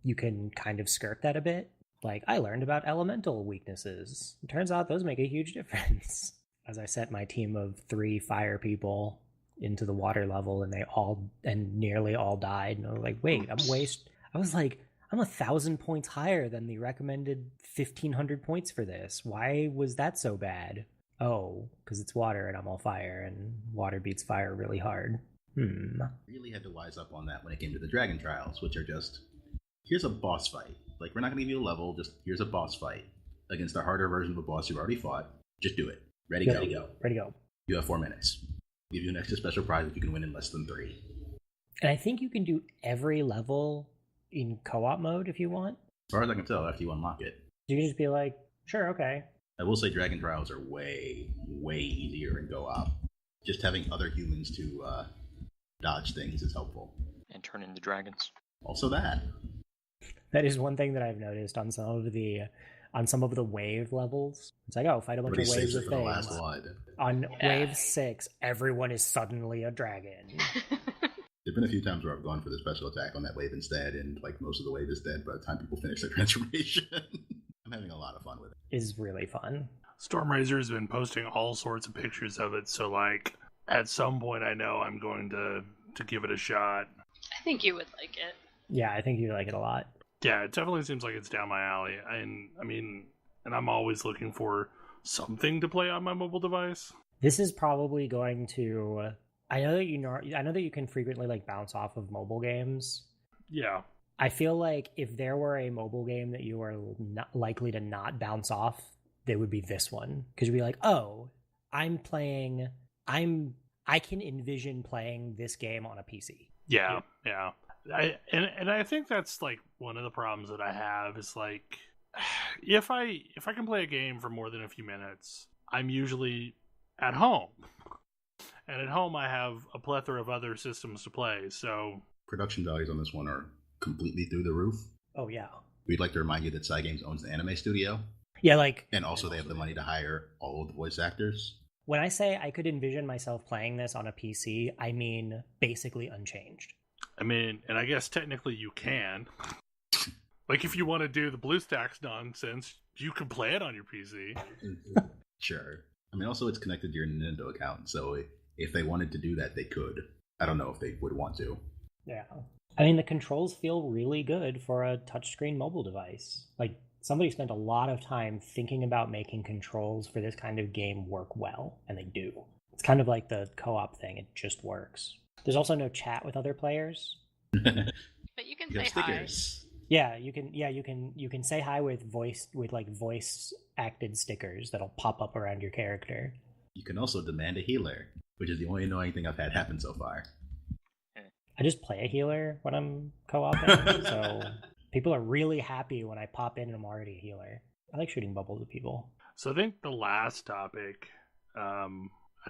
you can kind of skirt that a bit. Like, I learned about elemental weaknesses. It turns out those make a huge difference. As I set my team of 3 fire people into the water level, and nearly all died, and I was like, wait, I'm 1,000 points higher than the recommended 1,500 points for this. Why was that so bad? Oh, because it's water and I'm all fire, and water beats fire really hard. Really had to wise up on that when it came to the Dragon Trials, which are just, here's a boss fight. Like, we're not going to give you a level, just here's a boss fight against a harder version of a boss you've already fought. Just do it. Ready, go. Ready, go. You have 4 minutes. Give you an extra special prize if you can win in less than 3. And I think you can do every level in co-op mode if you want. As far as I can tell, after you unlock it. You can just be like, sure, okay. I will say Dragon Trials are way, way easier in co-op. Just having other humans to dodge things is helpful. And turn into dragons. Also that. That is one thing that I've noticed on some of the wave levels. It's like, oh, fight a bunch of waves of for the things. last one. On wave 6, everyone is suddenly a dragon. There've been a few times where I've gone for the special attack on that wave instead, and like most of the wave is dead by the time people finish their transformation. I'm having a lot of fun with it. Is really fun. Stormrazor has been posting all sorts of pictures of it, so like at some point I know I'm going to give it a shot. I think you would like it. Yeah, I think you like it a lot. Yeah, it definitely seems like it's down my alley. And I'm always looking for something to play on my mobile device. This is probably going to... I know that you can frequently like bounce off of mobile games. Yeah. I feel like if there were a mobile game that you were not likely to not bounce off, it would be this one. Because you'd be like, oh, I can envision playing this game on a PC. Yeah. I think that's like one of the problems that I have is like, if I can play a game for more than a few minutes, I'm usually at home. And at home, I have a plethora of other systems to play, so... Production values on this one are completely through the roof. Oh, yeah. We'd like to remind you that Cygames owns the anime studio. Yeah, like... And also they have the money to hire all of the voice actors. When I say I could envision myself playing this on a PC, I mean basically unchanged. And I guess technically you can. Like, if you want to do the BlueStacks nonsense, you can play it on your PC. Sure. Also it's connected to your Nintendo account, so if they wanted to do that, they could. I don't know if they would want to. Yeah. The controls feel really good for a touchscreen mobile device. Like, somebody spent a lot of time thinking about making controls for this kind of game work well, and they do. It's kind of like the co-op thing. It just works. There's also no chat with other players. But you can say stickers. hi. Yeah, you can say hi with voice acted stickers that'll pop up around your character. You can also demand a healer, which is the only annoying thing I've had happen so far. I just play a healer when I'm co-oping, so people are really happy when I pop in and I'm already a healer. I like shooting bubbles at people. So I think the last topic, I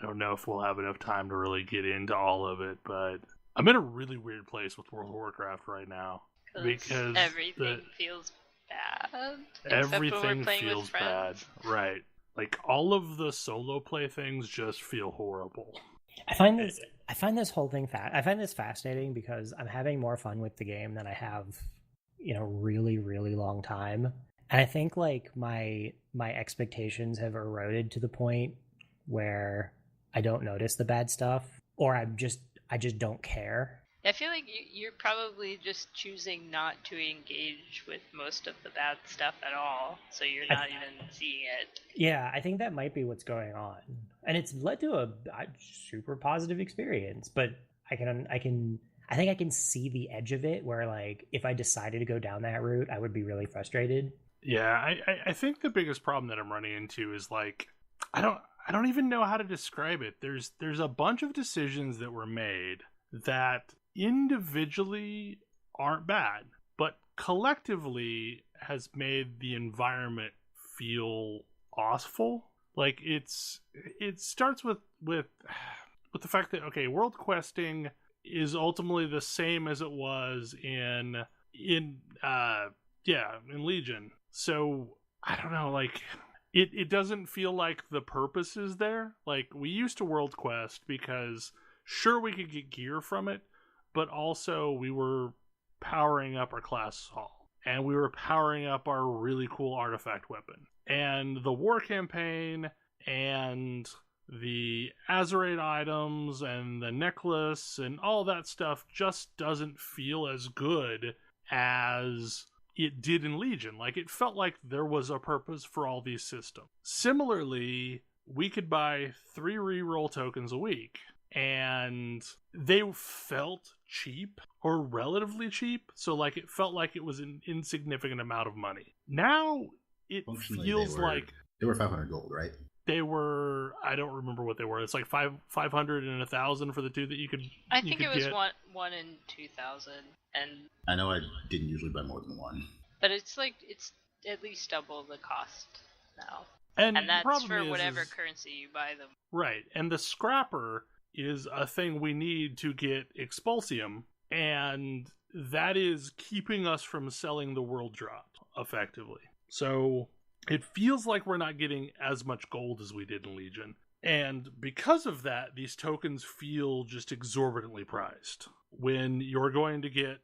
don't know if we'll have enough time to really get into all of it, but I'm in a really weird place with World of Warcraft right now. Because everything feels bad. Everything feels bad. Right. Like, all of the solo play things just feel horrible. I find this whole thing I find this fascinating because I'm having more fun with the game than I have in a really, really long time. And I think like my expectations have eroded to the point where I don't notice the bad stuff, or I just don't care. I feel like you're probably just choosing not to engage with most of the bad stuff at all, so you're not even seeing it. Yeah, I think that might be what's going on, and it's led to a super positive experience. But I can I think I can see the edge of it where, like, if I decided to go down that route, I would be really frustrated. Yeah, I think the biggest problem that I'm running into is like I don't even know how to describe it. There's a bunch of decisions that were made that individually aren't bad, but collectively has made the environment feel awful. Like it starts with the fact that okay, world questing is ultimately the same as it was in Legion. So I don't know, like it doesn't feel like the purpose is there. Like we used to world quest because sure we could get gear from it, but also we were powering up our class hall and we were powering up our really cool artifact weapon. And the war campaign and the Azeroth items and the necklace and all that stuff just doesn't feel as good as it did in Legion. Like it felt like there was a purpose for all these systems. Similarly, we could buy 3 reroll tokens a week and they felt cheap or relatively cheap. So like it felt like it was an insignificant amount of money. Now it feels like they were 500 gold, right? They were, I don't remember what they were. It's like 500 and 1,000 for the two that you could. I think it was one in 2,000, and I know I didn't usually buy more than one, but it's at least double the cost now, and that's for whatever currency you buy them. Right, and the scrapper is a thing we need to get Expulsium, and that is keeping us from selling the world drop effectively. So it feels like we're not getting as much gold as we did in Legion. And because of that, these tokens feel just exorbitantly priced. When you're going to get,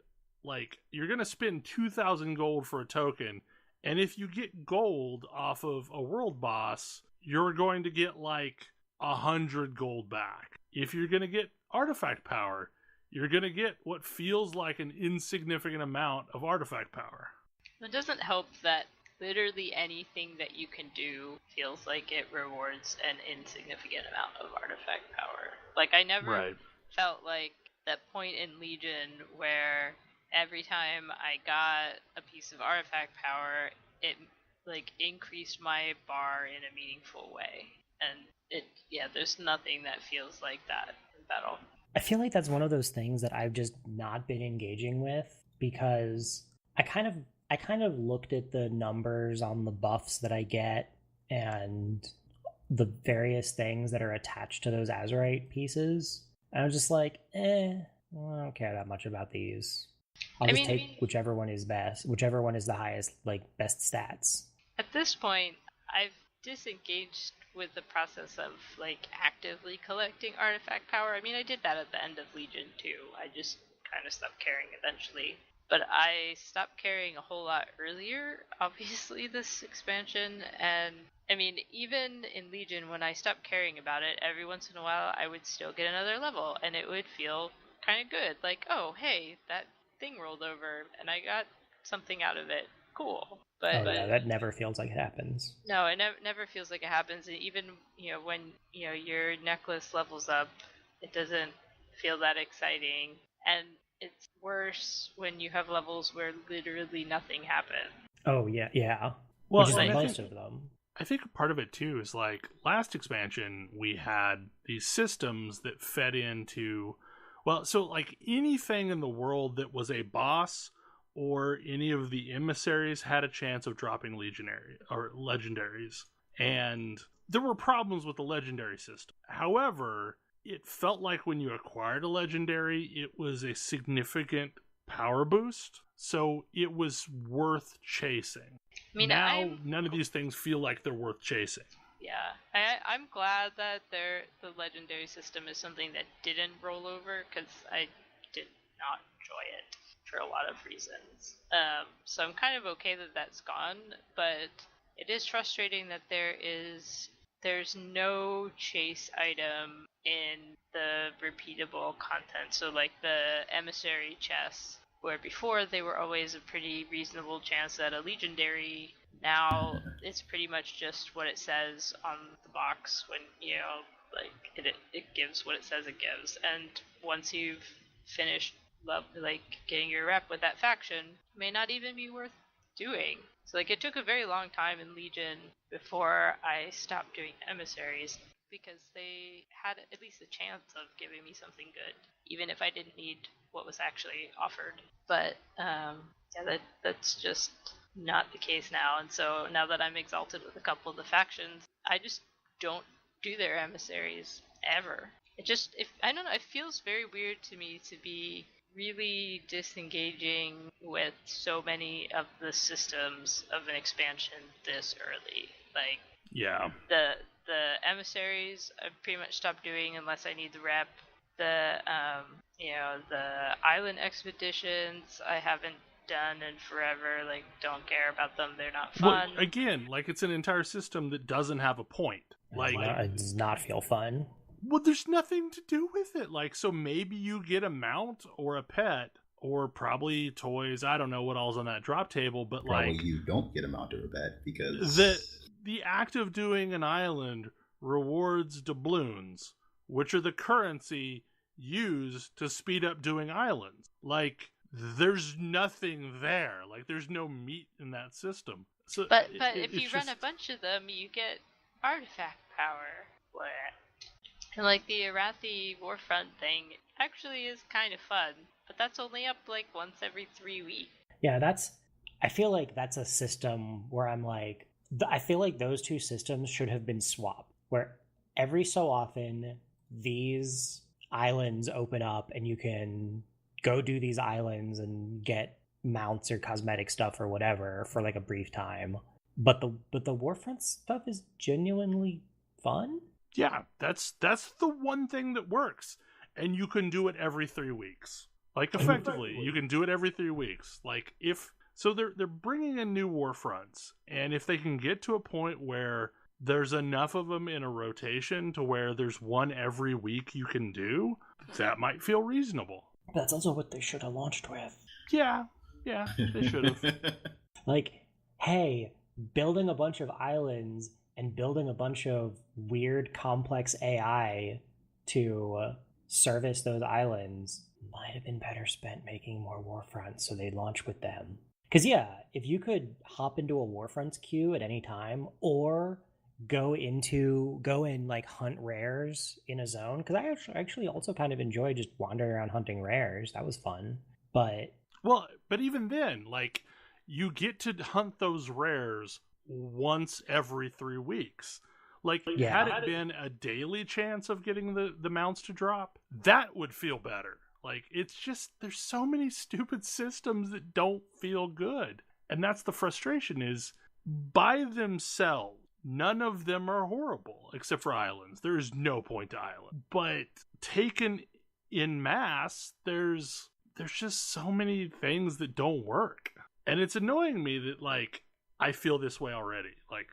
like, you're going to spend 2,000 gold for a token, and if you get gold off of a world boss, you're going to get, like, 100 gold back. If you're going to get artifact power, you're going to get what feels like an insignificant amount of artifact power. It doesn't help that literally anything that you can do feels like it rewards an insignificant amount of artifact power. Like, I never felt like that point in Legion where every time I got a piece of artifact power, it, like, increased my bar in a meaningful way. And there's nothing that feels like that in battle. I feel like that's one of those things that I've just not been engaging with because I kind of looked at the numbers on the buffs that I get and the various things that are attached to those Azeroth pieces. And I was just like, I don't care that much about these. I'll just take whichever one is best, whichever one is the highest, like, best stats. At this point, I've disengaged with the process of, like, actively collecting artifact power. I mean, I did that at the end of Legion too. I just kind of stopped caring eventually. But I stopped caring a whole lot earlier, obviously, this expansion. And, I mean, even in Legion, when I stopped caring about it, every once in a while I would still get another level. And it would feel kind of good. Like, oh, hey, that thing rolled over and I got something out of it. Cool. But that never feels like it happens. No, it never feels like it happens. And even, when, your necklace levels up, it doesn't feel that exciting. And it's worse when you have levels where literally nothing happens. Oh, yeah. Well, which is like most of them. I think part of it, too, is like last expansion, we had these systems that fed into, well, so like anything in the world that was a boss or any of the emissaries had a chance of dropping legionary or legendaries. And there were problems with the legendary system. However, it felt like when you acquired a legendary, it was a significant power boost, so it was worth chasing. I mean, now, none of these things feel like they're worth chasing. Yeah, I'm glad that the legendary system is something that didn't roll over, because I did not enjoy it for a lot of reasons. So I'm kind of okay that that's gone, but it is frustrating that there's no chase item in the repeatable content. So like the emissary chests, where before they were always a pretty reasonable chance at a legendary, now it's pretty much just what it says on the box when, like, it gives what it says it gives. And once you've finished like getting your rep with that faction may not even be worth doing. So like it took a very long time in Legion before I stopped doing emissaries, because they had at least a chance of giving me something good, even if I didn't need what was actually offered. But yeah, that's just not the case now. And so now that I'm exalted with a couple of the factions, I just don't do their emissaries ever. I don't know, it feels very weird to me to be really disengaging with so many of the systems of an expansion this early. Like, Yeah. the emissaries I pretty much stopped doing unless I need the rep. The the island expeditions I haven't done in forever. Like, don't care about them. They're not fun. Well, again, like, it's an entire system that doesn't have a point. Like, it does not feel fun. well, there's nothing to do with it. Like, so maybe you get a mount or a pet or probably toys. I don't know what all's on that drop table, but Probably like, you don't get a mount or a pet because the act of doing an island rewards doubloons, which are the currency used to speed up doing islands. Like, there's nothing there. Like, there's no meat in that system. So, but if you run a bunch of them, you get artifact power. And like the Arathi Warfront thing actually is kind of fun, but that's only up like once every 3 weeks. Yeah, I feel like that's a system where I'm like, I feel like those two systems should have been swapped, where every so often these islands open up and you can go do these islands and get mounts or cosmetic stuff or whatever for like a brief time. But the Warfront stuff is genuinely fun. Yeah, that's the one thing that works, and you can do it every 3 weeks. Like, effectively, you can do it every 3 weeks. Like, they're bringing in new Warfronts, and if they can get to a point where there's enough of them in a rotation to where there's one every week you can do, that might feel reasonable. That's also what they should have launched with. Yeah, they should have. Like, hey, building a bunch of islands and building a bunch of weird, complex AI to service those islands might have been better spent making more Warfronts so they launch with them. Because, yeah, if you could hop into a Warfronts queue at any time or go and like hunt rares in a zone, because I actually also kind of enjoy just wandering around hunting rares. That was fun. But even then, like, you get to hunt those rares once every 3 weeks. Like, had it been a daily chance of getting the mounts to drop, that would feel better. Like, it's just, there's so many stupid systems that don't feel good. And that's the frustration, is by themselves, none of them are horrible, except for islands. There is no point to island. But taken in mass, there's just so many things that don't work. And it's annoying me that, like, I feel this way already. Like,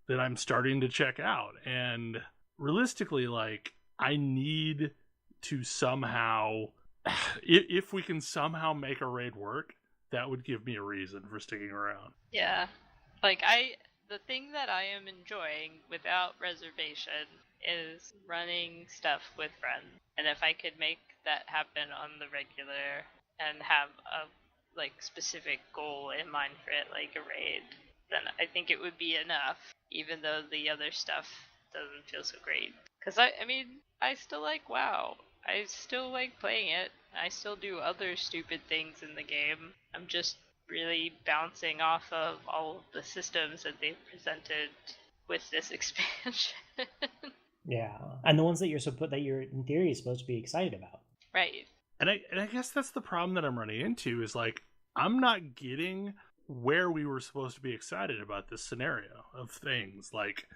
that I'm starting to check out. And realistically, like, I need to somehow, if we can somehow make a raid work, that would give me a reason for sticking around. Yeah. Like, the thing that I am enjoying without reservation is running stuff with friends. And if I could make that happen on the regular and have a like specific goal in mind for it, like a raid, then I think it would be enough, even though the other stuff doesn't feel so great. Because I mean, I still like WoW. I still like playing it. I still do other stupid things in the game. I'm just really bouncing off of all of the systems that they've presented with this expansion. Yeah, and the ones that you're in theory supposed to be excited about. Right. And I guess that's the problem that I'm running into, is like, I'm not getting where we were supposed to be excited about this scenario of things. Like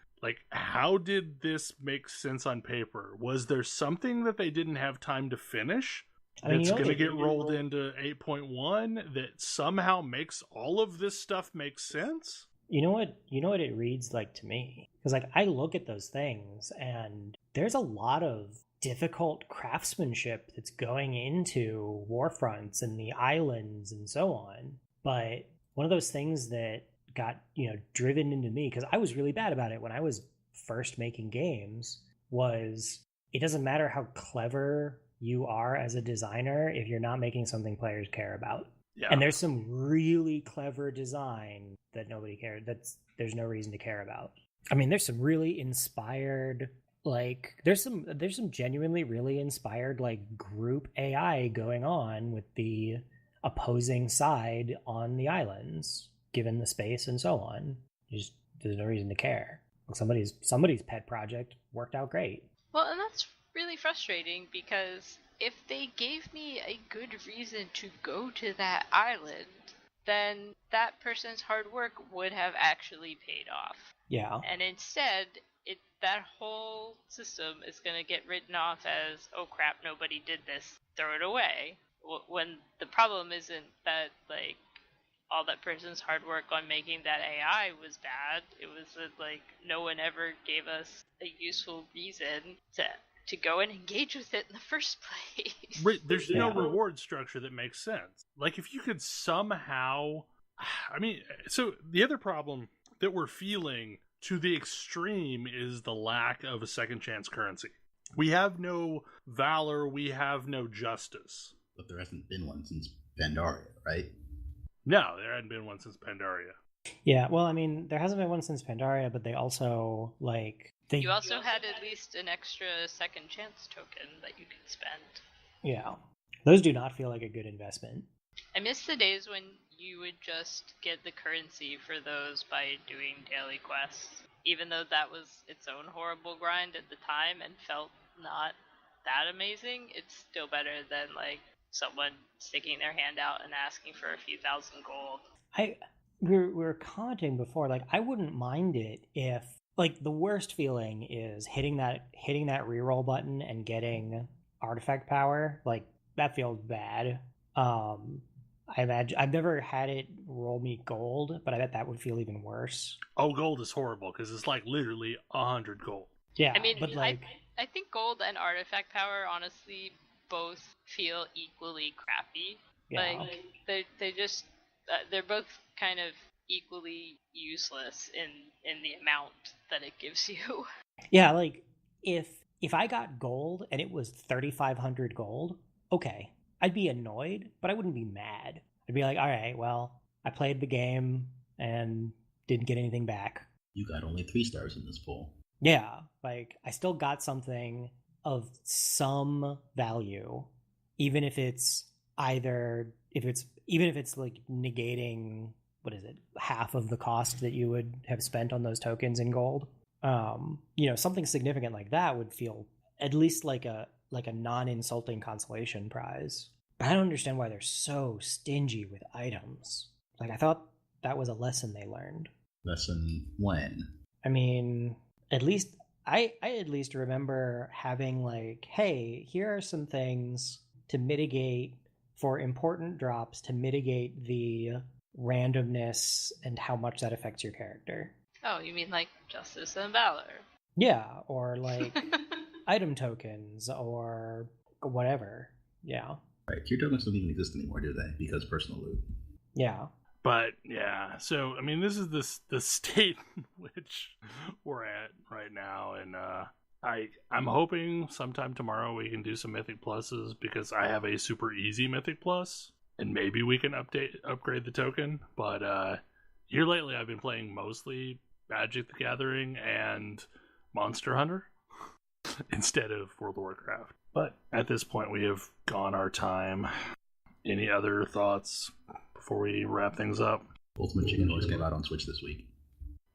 how did this make sense on paper? Was there something that they didn't have time to finish that's going to get rolled into 8.1 that somehow makes all of this stuff make sense? You know what it reads like to me? Because like I look at those things and there's a lot of difficult craftsmanship that's going into Warfronts and the islands and so on. But one of those things that got, driven into me, because I was really bad about it when I was first making games, was it doesn't matter how clever you are as a designer if you're not making something players care about. Yeah. And there's some really clever design that nobody cares. There's no reason to care about. I mean, there's some really inspired, like there's some genuinely really inspired like group AI going on with the opposing side on the islands, given the space and so on. Just there's no reason to care. Like somebody's pet project worked out great. Well, and that's really frustrating because if they gave me a good reason to go to that island, then that person's hard work would have actually paid off. Yeah. And instead, that whole system is going to get written off as, oh crap, nobody did this, throw it away. When the problem isn't that, like, all that person's hard work on making that AI was bad. It was that, like, no one ever gave us a useful reason to go and engage with it in the first place. Right, there's no Yeah. reward structure that makes sense. Like, if you could somehow... I mean, so the other problem that we're feeling to the extreme is the lack of a second chance currency. We have no valor, we have no justice. But there hasn't been one since Pandaria, right? No, there hadn't been one since Pandaria. Yeah, well, I mean, there hasn't been one since Pandaria, but they also, like... You also had at least an extra second chance token that you could spend. Yeah. Those do not feel like a good investment. I miss the days when you would just get the currency for those by doing daily quests. Even though that was its own horrible grind at the time and felt not that amazing, it's still better than, like, someone sticking their hand out and asking for a few thousand gold. We were commenting before, like, I wouldn't mind it if, like, the worst feeling is hitting that reroll button and getting artifact power. Like, that feels bad. I imagine I've never had it roll me gold, but I bet that would feel even worse. Oh, gold is horrible because it's like literally 100 gold. Yeah, I mean, but like, I think gold and artifact power honestly both feel equally crappy. yeah. Like they just they're both kind of equally useless in the amount that it gives you. Yeah, like if I got gold and it was 3,500 gold, okay, I'd be annoyed, but I wouldn't be mad. I'd be like, all right, well, I played the game and didn't get anything back. You got only 3 stars in this pool. Yeah, like I still got something of some value, even if it's like negating, what is it, half of the cost that you would have spent on those tokens in gold. Something significant like that would feel at least like a non-insulting consolation prize. But I don't understand why they're so stingy with items. Like, I thought that was a lesson they learned. Lesson when? I mean, at least I at least remember having like, hey, here are some things to mitigate for important drops to mitigate the randomness and how much that affects your character. Oh, you mean like Justice and Valor? Yeah, or like item tokens or whatever. Yeah. Right, tier tokens don't even exist anymore, do they? Because personal loot. Yeah. But yeah, so I mean, this is the state in which we're at right now, and I'm hoping sometime tomorrow we can do some Mythic Pluses because I have a super easy Mythic Plus, and maybe we can upgrade the token. But here lately, I've been playing mostly Magic the Gathering and Monster Hunter instead of World of Warcraft. But at this point, we have gone our time. Any other thoughts before we wrap things up? Ultimate Chicken Wars came out on Switch this week.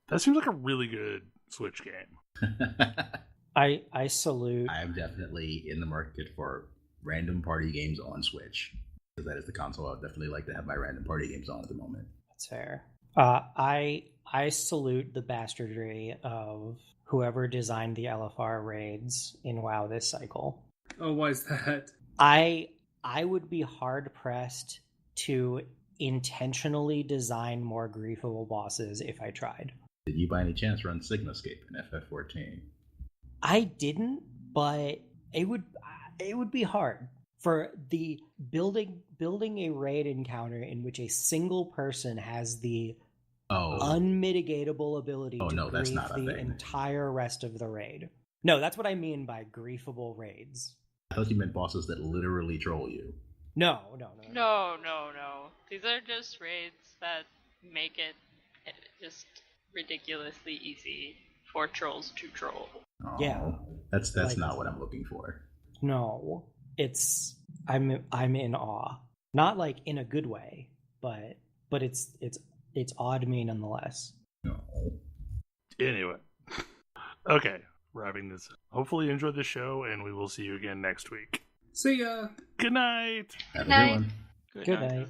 That seems like a really good Switch game. I salute. I am definitely in the market for random party games on Switch. Because that is the console I would definitely like to have my random party games on at the moment. That's fair. I salute the bastardry of whoever designed the LFR raids in WoW this cycle. Oh, why is that? I would be hard pressed to intentionally design more griefable bosses if I tried. Did you by any chance run Sigmascape in FF14? I didn't, but it would be hard for the building a raid encounter in which a single person has the unmitigatable ability to that's grief not a the thing. entire rest of the raid. No, that's what I mean by griefable raids. I thought you meant bosses that literally troll you. No. No. These are just raids that make it just ridiculously easy for trolls to troll. Oh, Yeah. That's Like- not what I'm looking for. No, it's I'm in awe. Not like in a good way, but it's odd to me nonetheless. No. Anyway. Okay, wrapping this up. Hopefully you enjoyed the show, and we will see you again next week. See ya. Good night! Have a Night. good one. Good night.